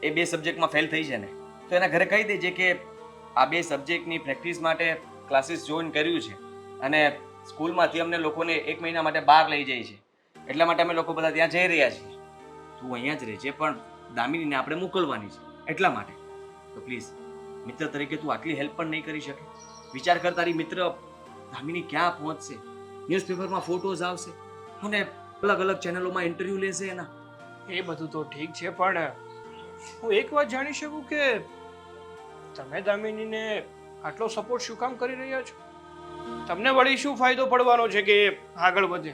એ 2 સબ્જેક્ટમાં ફેલ થઈ છે ને તો એના ઘરે કહી દેજે કે આ 2 સબ્જેક્ટની પ્રેક્ટિસ માટે ક્લાસીસ જોઈન કર્યું છે અને સ્કૂલમાંથી અમને લોકોને 1 મહિના માટે બહાર લઈ જાય છે, એટલા માટે અમે લોકો બધા ત્યાં જઈ રહ્યા છીએ. તું અહીંયા જ રહેજે, પણ દામિનીને આપણે મોકલવાની છે એટલા માટે. તો પ્લીઝ, મિત્ર તરીકે તું આટલી હેલ્પ પણ નહીં કરી શકે? વિચાર કર, તારી મિત્ર દામિની ક્યાં પહોંચશે, ન્યૂઝપેપરમાં ફોટોઝ આવશે અને અલગ અલગ ચેનલોમાં ઇન્ટરવ્યૂ લેશે એના. એ બધું તો ઠીક છે, પણ હું એક વાત જાણી શકું કે તમે દામિનીને આટલો સપોર્ટ શું કામ કરી રહ્યા છો? તમને વળી શું ફાયદો પડવાનો છે કે આગળ વધે?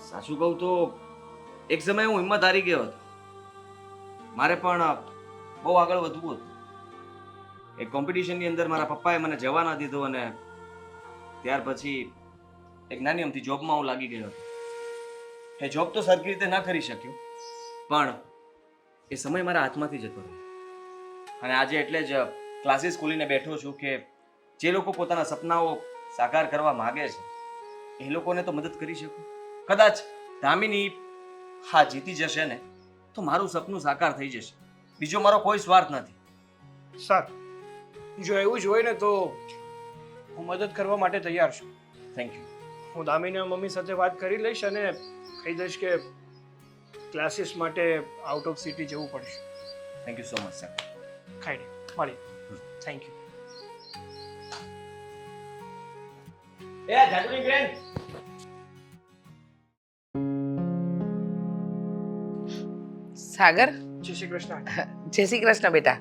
સાચું કહું તો એક સમયે હું હિંમત હારી ગયો હતો. મારે પણ બહુ આગળ વધવું હતું. એક કોમ્પિટિશનની અંદર મારા પપ્પાએ મને જવા ના દીધો અને ત્યાર પછી એક નાની અમથી જોબમાં હું લાગી ગયો હતો. એ જોબ તો સરખી રીતે ના કરી શક્યો, પણ એ સમય મારા હાથમાંથી જતો રહ્યો. અને આજે એટલે જ ક્લાસીસ ખોલીને બેઠો છું કે જે લોકો પોતાના સપનાઓ સાકાર કરવા માગે છે એ લોકોને તો મદદ કરી શકું. કદાચ દામિની હા જીતી જશે ને તો મારું સપનું સાકાર થઈ જશે. બીજો મારો કોઈ સ્વાર્થ નથી. સારું, જો એવું જ હોય ને તો હું મદદ કરવા માટે તૈયાર છું. Thank you. હું દામિની મમ્મી સાથે વાત કરી લઈશ અને કહી દઈશ કે ક્લાસીસ માટે આઉટ ઓફ સિટી જવું પડશે. Thank you so much sir. ખાઈને મળીએ. Thank you. એ જાગુની બેન, સાગર, જય શ્રી કૃષ્ણ. જય શ્રી કૃષ્ણ બેટા.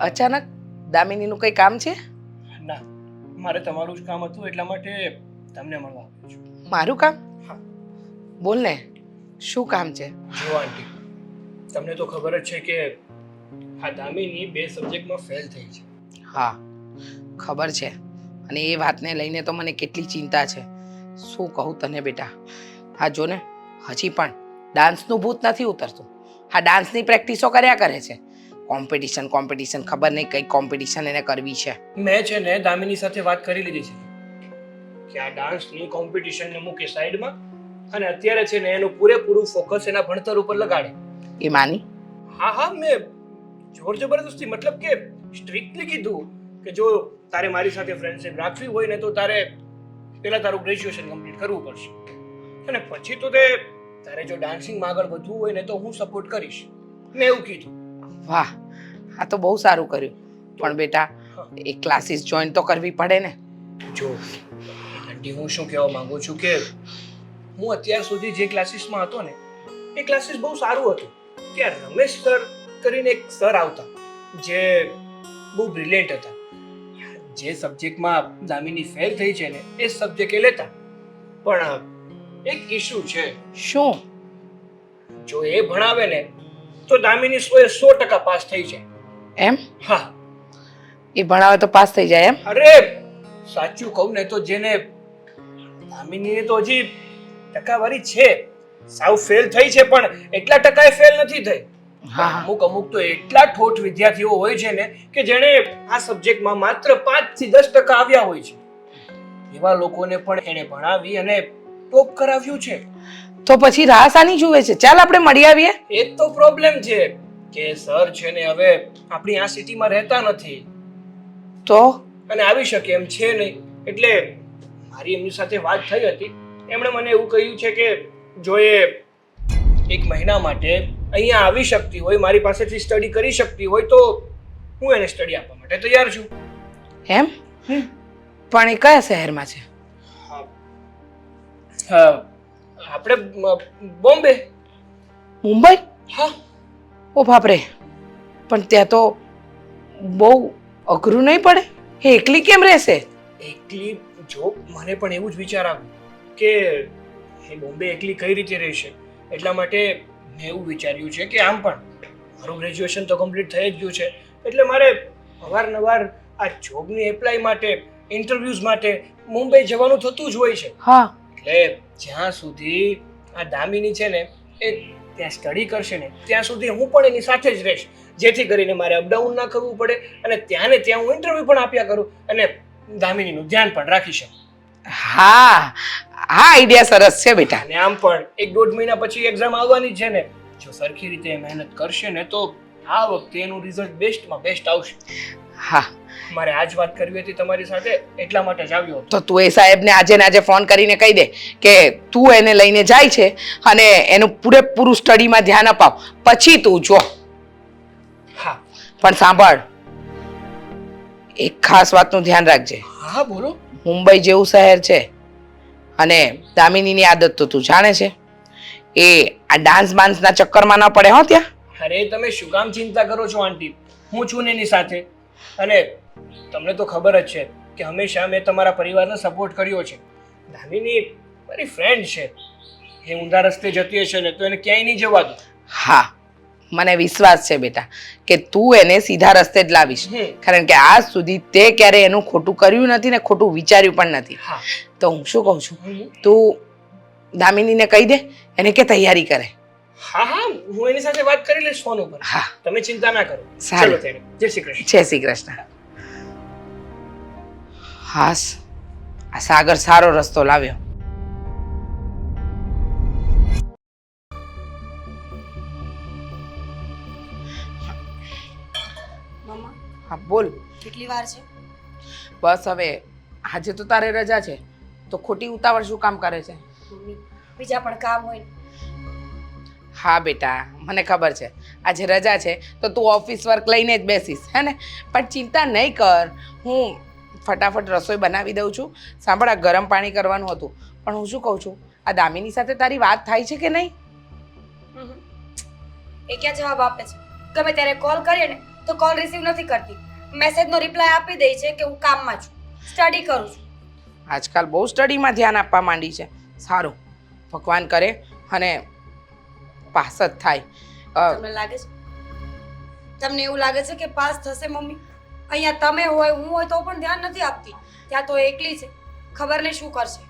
અચાનક દામિનીનું કંઈ કામ છે? ના, મારે તમારું જ કામ હતું એટલા માટે તમને મળવા આવ્યો છું. મારું કામ? હા. બોલ ને, શું કામ છે? જો આંટી, તમને તો ખબર જ છે કે આ દામિની 2 સબ્જેક્ટમાં ફેલ થઈ છે. હા, ખબર છે. અને એ વાતને લઈને તો મને કેટલી ચિંતા છે. શું કહું તને બેટા, હા જો ને, હજી પણ ડાન્સનું ભૂત નથી ઉતરતું. હા, ડાન્સની પ્રેક્ટિસો કર્યા કરે છે. કોમ્પિટિશન ખબર નહીં કઈ કોમ્પિટિશન એને કરવી છે. મેં છે ને દામિની સાથે વાત કરી લીધી છે કે આ ડાન્સની કોમ્પિટિશનને મૂકી સાઈડમાં અને અત્યારે છે ને એનું પૂરેપૂરું ફોકસ એના ભણતર ઉપર લગાડે. એ માની? હા, મેં જોર જબરદસ્તી મતલબ કે સ્ટ્રિક્ટલી કીધું કે જો તારે મારી સાથે ફ્રેન્ડશિપ રાખવી હોય ને તો તારે પહેલા તારું ગ્રેજ્યુએશન કમ્પ્લીટ કરવું પડશે અને પછી તો તારે જો ડાન્સિંગમાં આગળ વધવું હોય ને તો હું સપોર્ટ કરીશ. મેં એવું કીધું. વાહ, આ તો બહુ સારું કર્યું. પણ બેટા, એ ક્લાસીસ જોઈન તો કરવી પડે ને. જો આંટી, હું શું કહેવા માંગુ છું કે હું અત્યાર સુધી જે ક્લાસીસમાં હતો ને એ ક્લાસીસ બહુ સારું હતું. ત્યાં રમેશ સર કરીને એક સર આવતા જે બહુ બ્રિલિયન્ટ હતા. જે સબ્જેક્ટમાં દામિની ફેલ થઈ છે ને એ સબ્જેક્ટ એ લેતા. પણ એક ઇશ્યુ છે. શું? જો એ ભણાવે ને તો દામિની 100% પાસ થઈ જાય. એમ? હા. એ ભણાવે તો પાસ થઈ જાય એમ? અરે સાચું કહું ને તો જેને દામિનીને તો હજી ટકાવારી છે, સાવ ફેલ થઈ છે પણ એટલા ટકાએ ફેલ નથી થઈ. હા. અમુક તો એટલા ઠોઠ વિદ્યાર્થીઓ હોય છે ને કે જેણે આ સબ્જેક્ટમાં માત્ર 5 થી 10% આવ્યા હોય છે. એવા લોકોને પણ એણે ભણાવી અને ટોપ કરાવ્યું છે. તો પછી રાહ સાની જુએ છે? ચાલ આપણે મળી આવીએ. એ જ તો પ્રોબ્લેમ છે કે સર છે ને હવે આપણી આ સિટીમાં રહેતા નથી તો અને આવી શકે એમ છે નહીં. એટલે મારી એમની સાથે વાત થઈ હતી. એમણે મને એવું કહ્યું છે કે જો એ 1 મહિના માટે અહીંયા આવી શકતી હોય, મારી પાસેથી સ્ટડી કરી શકતી હોય તો હું એને સ્ટડી આપવા માટે તૈયાર છું. એમ? પણ એ કયા શહેરમાં છે? આપણે બોમ્બે. મુંબઈ? હા. ઓ બાપરે, પણ ત્યાં તો બહુ અઘરું નહીં પડે? એ એકલી કેમ રહેશે? એકલી? જો મને પણ એવું જ વિચાર આવ્યું કે એ બોમ્બે એકલી કઈ રીતે રહેશે. એટલા માટે મેં એવું વિચાર્યું છે કે આમ પણ મારું ગ્રેજ્યુએશન તો કમ્પ્લીટ થઈ જ ગયું છે, એટલે મારે અવારનવાર આ જોબની એપ્લાય માટે, ઇન્ટરવ્યૂઝ માટે મુંબઈ જવાનું થતું જ હોય છે. હા. એટલે જ્યાં સુધી આ દામિની છે ને એ ત્યાં સ્ટડી કરશે ને ત્યાં સુધી હું પણ એની સાથે જ રહીશ, જેથી કરીને મારે અપડાઉન ના કરવું પડે અને ત્યાં ને ત્યાં હું ઇન્ટરવ્યૂ પણ આપ્યા કરું અને દામિનીનું ધ્યાન પણ રાખી શકું. હા, હા, આઈડિયા સરસ છે બેટા. અને આમ પણ 1-1.5 મહિના પછી એક્ઝામ આવવાની છે ને, જો સરખી રીતે એ મહેનત કરશે ને તો આ વખતે એનું રિઝલ્ટ બેસ્ટમાં બેસ્ટ આવશે. હા, મારે આજ વાત કરવી હતી તમારી સાથે, એટલા માટે જ આવ્યો હતો. તો તું એ સાહેબને આજે ને આજે ફોન કરીને કહી દે કે તું એને લઈને જાય છે અને એનું પૂરેપૂરું સ્ટડીમાં ધ્યાન અપાવ, પછી તું જો. હા. પણ સાંભળ, એક ખાસ વાતનું ધ્યાન રાખજે. હા, બોલો. મુંબઈ જેવું શહેર છે અને દામિનીની આદત તો તું જાણે છે. એ આ ડાન્સ બાન્સના ચક્કરમાં ન પડે હો ત્યાં. અરે તમે શું કામ ચિંતા કરો છો આંટી? હું છું ને એની સાથે. અને તમને તો ખબર જ છે કે હંમેશા મેં તમારા પરિવારને સપોર્ટ કર્યો છે. દામિની મારી ફ્રેન્ડ છે, એ ઊંધા રસ્તે જતી હશે ને તો એને ક્યાંય નહીં જવા દો. હા, મને વિશ્વાસ છે બેટા કે તું એને સીધા રસ્તે જ લાવીશ, કારણ કે આજ સુધી તે ક્યારે એનું ખોટું કર્યું નથી ને ખોટું વિચાર્યું પણ નથી. હા. તો હું શું કહું છું, તું દામિનીને કહી દે એને કે તૈયારી કરે. હા હા, હું એની સાથે વાત કરી લઈશ ફોન ઉપર. હા, તમે ચિંતા ના કરો. સારું. ચલો ત્યારે, જય શ્રી કૃષ્ણ. જય શ્રી કૃષ્ણ. હાસ, આ સાગર સારો રસ્તો લાવ્યો. મમ્મા હા બોલ. કેટલી વાર છે? બસ હવે આજે તો તારે રજા છે તો ખોટી ઉતાવળ શું કામ કરે છે? મમ્મી બીજા પણ કામ હોય ને. હા બેટા, મને ખબર છે આજે રજા છે તો તું ઓફિસ વર્ક લઈને જ બેસીશ, હે ને? પણ ચિંતા નહીં કર, હું ફટાફટ રસોઈ બનાવી દઉં છું. સાંભળ, આ ગરમ પાણી કરવાનું હતું, પણ હું શું કહું છું, આ દામિની સાથે તારી વાત થાય છે કે નહીં? એ ક્યાં જવાબ આપે છે? ગમે ત્યારે કોલ કરીએ ને તો કોલ રિસીવ નથી કરતી, મેસેજનો રિપ્લાય આપી દે છે કે હું કામમાં છું, સ્ટડી કરું છું. આજકાલ બહુ સ્ટડીમાં ધ્યાન આપવા માંડી છે. સારું, ભગવાન કરે અને પાસ જ થાય. તમને લાગે છે, તમને એવું લાગે છે કે પાસ થશે મમ્મી? અહીંયા તમે હોય, હું હોય તો પણ ધ્યાન નથી આપતી, ત્યાં તો એકલી છે, ખબર નહીં શું કરશે.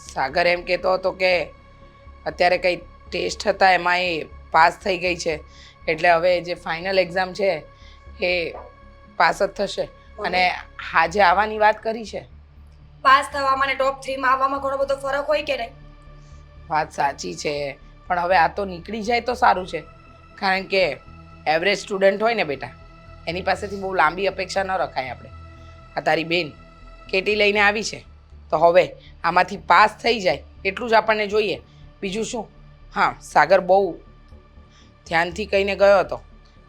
સાગર એમ કહેતો હતો કે અત્યારે કંઈ ટેસ્ટ હતા એમાં એ પાસ થઈ ગઈ છે, એટલે હવે જે ફાઇનલ એક્ઝામ છે એ પાસ જ થશે અને આજે આવવાની વાત કરી છે. પાસ થવામાં અને ટોપ 3 માં આવવામાં ઘણો બધો ફરક હોય કે નહીં? વાત સાચી છે, પણ હવે આ તો નીકળી જાય તો સારું છે, કારણ કે એવરેજ સ્ટુડન્ટ હોય ને બેટા, એની પાસેથી બહુ લાંબી અપેક્ષા ન રખાય આપણે. આ તારી બેન કેટી લઈને આવી છે તો હવે આમાંથી પાસ થઈ જાય એટલું જ આપણને જોઈએ, બીજું શું. હા, સાગર બહુ ધ્યાનથી કહીને ગયો હતો.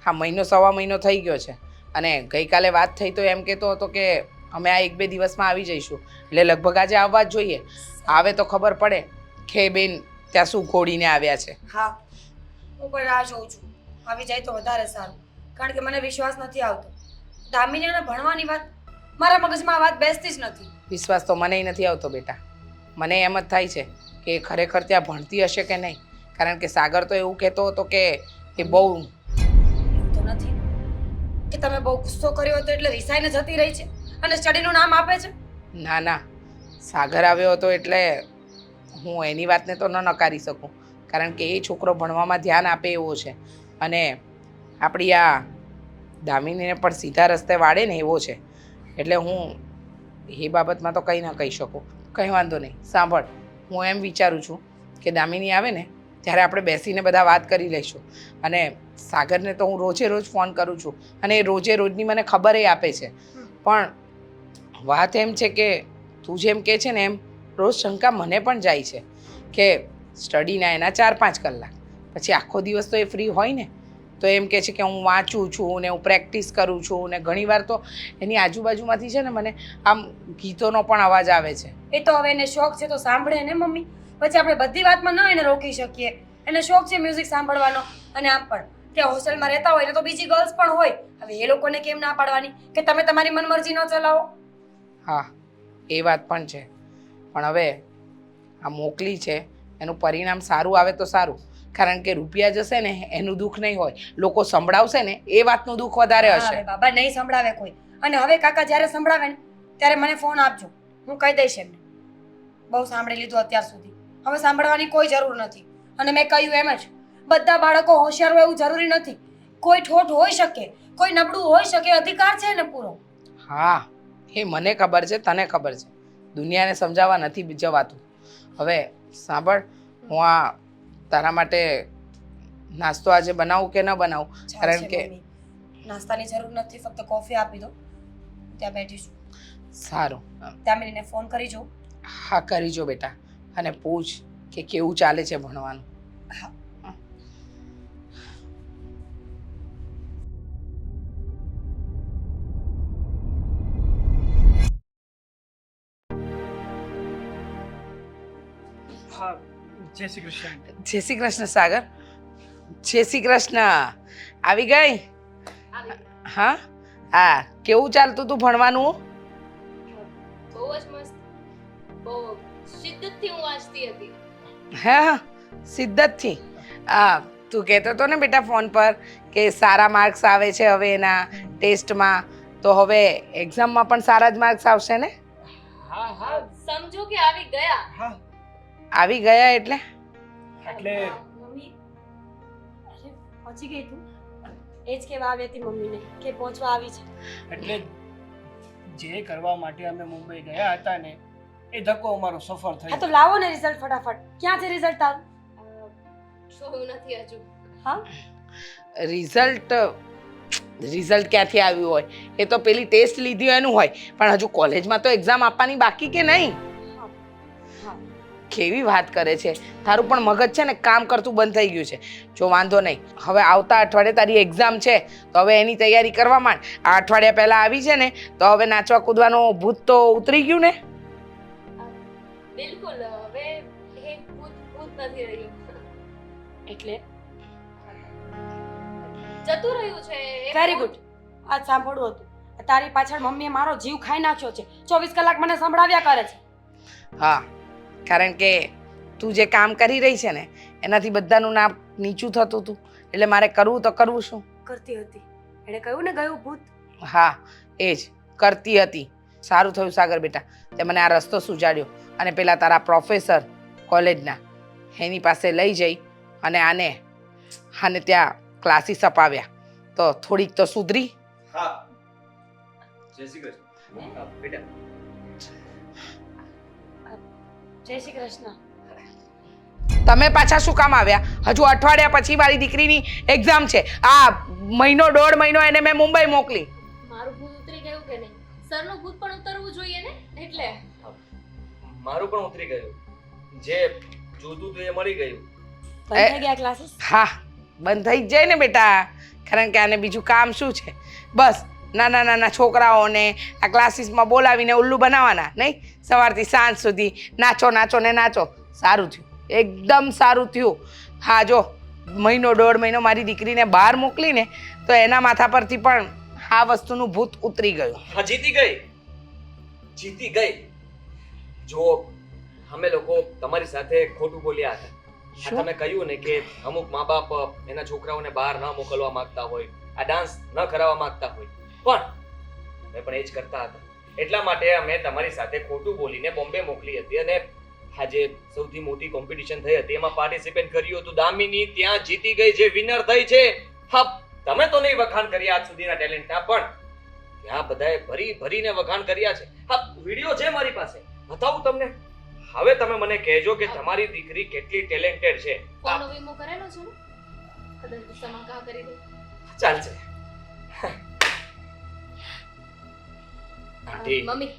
હા, મહિનો સવા મહિનો થઈ ગયો છે અને ગઈકાલે વાત થઈ તો એમ કહેતો હતો કે અમે આ 1-2 દિવસમાં આવી જઈશું, એટલે લગભગ આજે આવવા જ જોઈએ. આવે તો ખબર પડે કે બેન ત્યાં શું ઘોડીને આવ્યા છે. હા, હું પણ રાહ જોઉં છું, આવી જાય તો વધારે સારું, કારણ કે મને વિશ્વાસ નથી આવતો. દામિનીને ભણવાની વાત મારા મગજમાં આ વાત બેસતી જ નથી. વિશ્વાસ તો મનેય નથી આવતો બેટા, મને એમ જ થાય છે કે ખરેખર ત્યાં ભણતી હશે કે નહીં, કારણ કે સાગર તો એવું કહેતો હતો કે એ બહુ એવું તો નથી કે તમે બહુ ગુસ્સો કર્યો હતો એટલે રિસાઈને જતી રહી છે અને સ્ટડીનું નામ આપે છે. ના ના, સાગર આવ્યો હતો એટલે હું એની વાતને તો ન નકારી શકું, કારણ કે એ છોકરો ભણવામાં ધ્યાન આપે એવો છે અને આપણી આ દામિનીને પણ સીધા રસ્તે વાળે ને એવો છે, એટલે હું એ બાબતમાં તો કંઈ ના કહી શકું. કંઈ વાંધો નહીં. સાંભળ, હું એમ વિચારું છું કે દામિની આવે ને ત્યારે આપણે બેસીને બધા વાત કરી લઈશું. અને સાગરને તો હું રોજે રોજ ફોન કરું છું અને એ રોજે રોજની મને ખબર આપે છે. પણ વાત એમ છે કે તું જેમ કહે છે ને એમ રોજ શંકા મને પણ જાય છે કે સ્ટડીના એના 4-5 કલાક, પછી આખો દિવસ તો એ ફ્રી હોય ને, તો એમ કહે છે કે હું વાંચું છું ને હું પ્રેક્ટિસ કરું છું ને ઘણીવાર તો એની આજુબાજુમાંથી છે ને મને આમ ગીતોનો પણ અવાજ આવે છે. એ તો હવે એને શોખ છે તો સાંભળે ને મમ્મી. પછી આપણે બધી વાતમાં ન એને રોકી શકીએ. એને શોખ છે મ્યુઝિક સાંભળવાનો. અને આમ પણ ત્યાં હોસ્ટેલમાં રહેતા હોય એટલે તો બીજી ગર્લ્સ પણ હોય. હવે એ લોકોને કેમ ના પાડવાની કે તમે તમારી મનમરજી ન ચલાવો? હા, એ વાત પણ છે. પણ હવે આ મોકલી છે એનું પરિણામ સારું આવે તો સારું. કારણ કે રૂપિયા જશે ને એનું દુઃખ નહીં હોય, લોકો સંભળાવશે ને એ વાતનું દુઃખ વધારે હા, હશે. હવે બાબા નહીં સંભળાવે કોઈ. અને હવે કાકા જ્યારે સંભળાવે ને ત્યારે મને ફોન આપજો, હું કહી દઈશ એમને. બહુ સાંભળી લીધું અત્યાર સુધી, હવે સાંભળવાની કોઈ જરૂર નથી. અને મેં કહ્યું એમ જ, બધા બાળકો હોશિયાર હોય એવું જરૂરી નથી. કોઈ ઠોઠ હોઈ શકે, કોઈ નબળું હોઈ શકે, અધિકાર છે ને પૂરો. હા, એ મને ખબર છે, તને ખબર છે. દુનિયાને સમજાવવા નથી જવાતું. હવે સાંભળ, હું આ તારા માટે નાસ્તો આજે બનાવું કે ન બનાવું? કારણ કે નાસ્તાની જરૂર નથી, ફક્ત કોફી આપી દો, ત્યાં બેઠીશું. સારું. દામિનીને ફોન કરી જો. હા, કરી જો બેટા, અને પૂછ કે કેવું ચાલે છે ભણવાનું. હા. હા, જય શ્રી કૃષ્ણ. જય શ્રી કૃષ્ણ સાગર. જય શ્રી કૃષ્ણ. આવી ગઈ? હા હા. કેવું ચાલતું તું ભણવાનું? બહુ જ મસ્ત, બહુ શિદ્દતથી હું વાંચતી હતી. હા, સિદ્ધતથી. હા, તું કહેતો હતો ને બેટા ફોન પર કે સારા માર્ક્સ આવે છે હવે એના ટેસ્ટમાં, તો હવે એક્ઝામમાં પણ સારા જ માર્ક્સ આવશે ને? હા હા સમજો કે આવી ગયા. હા. આવી ગયા એટલે? એટલે મમ્મી, અરે પહોંચી ગઈ તું? એ જ કહેવા આવી હતી મમ્મીને કે પહોંચવા આવી છે. એટલે જે કરવા માટે અમે મુંબઈ ગયા હતા ને એ ધક્કો અમારો સફળ હા થયો. તો લાવો ને રિઝલ્ટ ફટાફટ. ક્યાંથી રિઝલ્ટ આવ્યું? જોયું નથી હજુ. હા, રિઝલ્ટ ક્યાંથી આવ્યું હોય? એ તો પેલી ટેસ્ટ લીધી હોય એનું હોય, પણ હજુ કોલેજમાં તો એક્ઝામ આપવાની બાકી કે નહીં? હા. કેવી વાત કરે છે! તારું પણ મગજ છે ને કામ કરતું બંધ થઈ ગયું છે. જો વાંધો નહીં, હવે આવતા અઠવાડિયે તારી એક્ઝામ છે તો હવે એની તૈયારી કરવા માંડ. આ અઠવાડિયા પહેલા આવી છે ને તો હવે નાચવા કૂદવાનું ભૂત તો ઉતરી ગયું ને? બિલકુલ, હવે એ ભૂત નથી રહ્યું. એટલે જતું રહ્યું છે. Very good. આજ સાંભળવું હતું. તારી પાછળ મમ્મીએ મારો જીવ ખાઈ નાખ્યો છે. 24 કલાક મને સંભળાવ્યા કરે છે. હા, કારણ કે તું જે કામ કરી રહી છે ને એનાથી બધાનું નામ નીચું થતું હતું, એટલે મારે કરવું તો કરવું શું? કરતી હતી. એણે કહ્યું ને ગયું ભૂત. હા, એ જ કરતી હતી. સારું થયું સાગર બેટા, તે મને આ રસ્તો સુજાડ્યો. અને પેલા તારા પ્રોફેસર કોલેજના એની પાસે લઈ જઈ અને આને ત્યાં ક્લાસીસ અપાવ્યા તો થોડીક તો સુધરી. હા, જય શ્રી કૃષ્ણ. બેટા જય શ્રી કૃષ્ણ. તમે પાછા શું કામ આવ્યા? હજુ અઠવાડિયા પછી મારી દીકરીની એક્ઝામ છે. આ મહિનો 1.5 મહિનો એને મેં મુંબઈ મોકલી. મારું ભૂત ઉતરી ગયું કે નહીં? સરનું ભૂત પણ ઉતરવું જોઈએ ને, એટલે મારું પણ ઉતરી ગયું. જે જોતું હતું એ મળી ગયું. બંધ થઈ ગયા ક્લાસીસ? હા, બંધ થઈ જ જાય ને બેટા, કારણ કે આને બીજું કામ શું છે? બસ નાના નાના છોકરાઓને આ ક્લાસીસમાં બોલાવીને ઉલ્લુ બનાવવાના નહીં? સવારથી સાંજ સુધી નાચો નાચો ને નાચો. સારું થયું, એકદમ સારું થયું. હા, જો મહિનો 1.5 મહિનો મારી દીકરીને બહાર મોકલીને તો એના માથા પરથી પણ આ વસ્તુનું ભૂત ઉતરી ગયું. હા, જીતી ગઈ. જીતી ગઈ. જો અમે લોકો તમારી સાથે ખોટું બોલ્યા હતા. શું? તમે કહ્યું ને કે અમુક મા બાપ એના છોકરાઓને બહાર ન મોકલવા માંગતા હોય, આ ડાન્સ ન કરાવવા માંગતા હોય, પણ અમે પણ એ જ કરતા હતા. એટલા માટે અમે તમારી સાથે ખોટું બોલીને બોમ્બે મોકલી હતી અને આજે સૌથી મોટી કોમ્પિટિશન થઈ હતી એમાં પાર્ટિસિપેટ કર્યું હતું. દામિની ત્યાં જીતી ગઈ, જે વિનર થઈ છે. હા, તમે તો નહીં વખાણ કર્યા આજ સુધીના ટેલેન્ટના, પણ ત્યાં બધાએ ભરીને વખાણ કર્યા છે. હા, વિડીયો છે મારી પાસે, બતાવું તમને. હવે તમે મને કહેજો કે તમારી દીકરી કેટલી ટેલેન્ટેડ છે. ફોનનો વીમો કરેલો છે ને કદાચ ગુસ્સામાં કા કરી દે. ચાલશે. આંટી, મમ્મી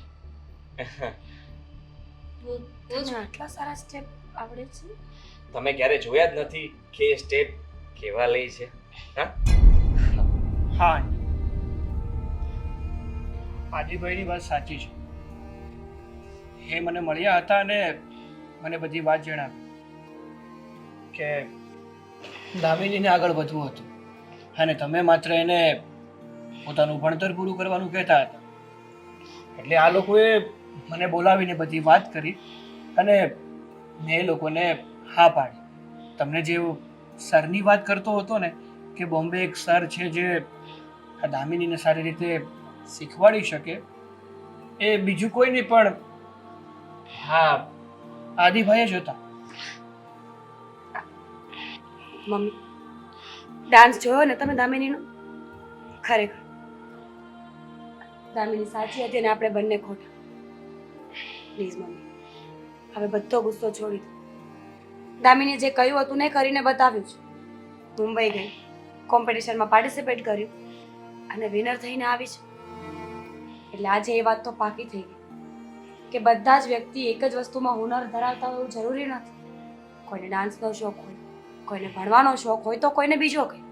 હું જ આટલા સારા સ્ટેપ આવડે છે. તમે ક્યારે જોયા જ નથી કે એ સ્ટેપ કેવા લે છે? હા, હા આદિભાઈની વાત સાચી છે. એ મને મળ્યા હતા અને મને બધી વાત જણાવી કે દામિનીને આગળ વધવું હતું અને તમે માત્ર એને પોતાનું ભણતર પૂરું કરવાનું કહેતા હતા. એટલે આ લોકોએ મને બોલાવીને બધી વાત કરી અને મેં એ લોકોને હા પાડી. તમને જે સરની વાત કરતો હતો ને કે બોમ્બે એક સર છે જે આ દામિનીને સારી રીતે શીખવાડી શકે, એ બીજું કોઈ નહીં પણ હા આદિભાઈ જ હતા. મમ્મી ડાન્સ જોયો ને તમે દામિનીનો? ખરેખર દામિની સાચી હતી અને આપણે બંને ખોટા. પ્લીઝ મમ્મી હવે બધો ગુસ્સો છોડી દો. દામિનીએ જે કહ્યું હતું ને કરીને બતાવ્યું છે. મુંબઈ ગઈ, કોમ્પિટિશનમાં પાર્ટિસિપેટ કર્યું અને વિનર થઈને આવી છે. એટલે આજે એ વાત તો પાકી થઈ ગઈ કે બધા જ વ્યક્તિ એક જ વસ્તુમાં હુનર ધરાવતા હોય એવું જરૂરી નથી. કોઈને ડાન્સનો શોખ હોય, કોઈને ભણવાનો શોખ હોય તો કોઈને બીજો કંઈ.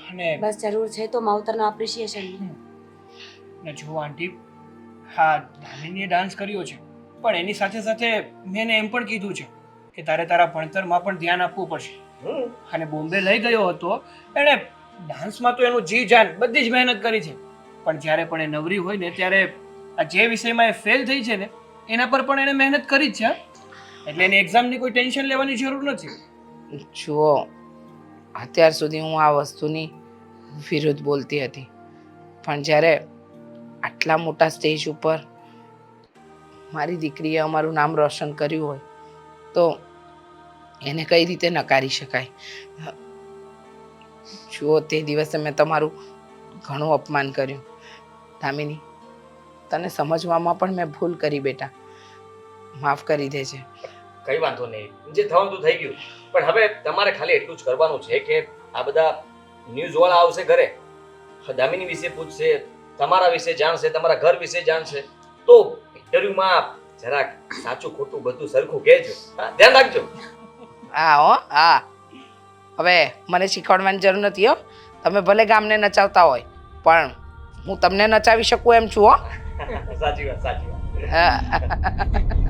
અને બસ જરૂર છે તો માવતરના એપ્રિશિએશનની. ને જુઓ આંટી, હા દામિનીએ ડાન્સ કર્યો છે પણ એની સાથે સાથે મેં એને એમ પણ કીધું છે કે તારે તારા ભણતરમાં પણ ધ્યાન આપવું પડશે. અને બોમ્બે લઈ ગયો હતો એણે ડાન્સમાં તો એનું જી જાન બધી જ મહેનત કરી છે, પણ જ્યારે પણ એ નવરી હોય ને ત્યારે આ જે વિષયમાં એ ફેલ થઈ છે ને એના પર પણ એને મહેનત કરી જ છે. એટલે એની એક્ઝામની કોઈ ટેન્શન લેવાની જરૂર નથી. જુઓ, અત્યાર સુધી હું આ વસ્તુની વિરુદ્ધ બોલતી હતી, પણ જ્યારે આટલા મોટા સ્ટેજ ઉપર મારી દીકરીએ અમારું નામ રોશન કર્યું હોય તો એને કઈ રીતે નકારી શકાય? જુઓ, તે દિવસે મેં તમારું ઘણું અપમાન કર્યું. દામિની, તને સમજવામાં પણ મેં ભૂલ કરી બેટા, માફ કરી દેજે. કઈ વાંધો નહીં, જે થવાનું તો થઈ ગયું. પણ હવે તમારે ખાલી એટલું જ કરવાનું છે કે આ બધા ન્યૂઝ વાળા આવશે ઘરે, દામિની વિશે પૂછશે, તમારા વિશે જાણશે, તમારા ઘર વિશે જાણશે, તો ઇન્ટરવ્યુમાં જરાક સાચું ખોટું બધું સરખું કહેજો. હા, ધ્યાન રાખજો. હા હો, હા. હવે મને શીખવાડવાની જરૂર નથી હો. તમે ભલે ગામને નચાવતા હોય પણ હું તમને નચાવી શકું એમ છું હો. સાચી વાત, સાચી વાત. હા.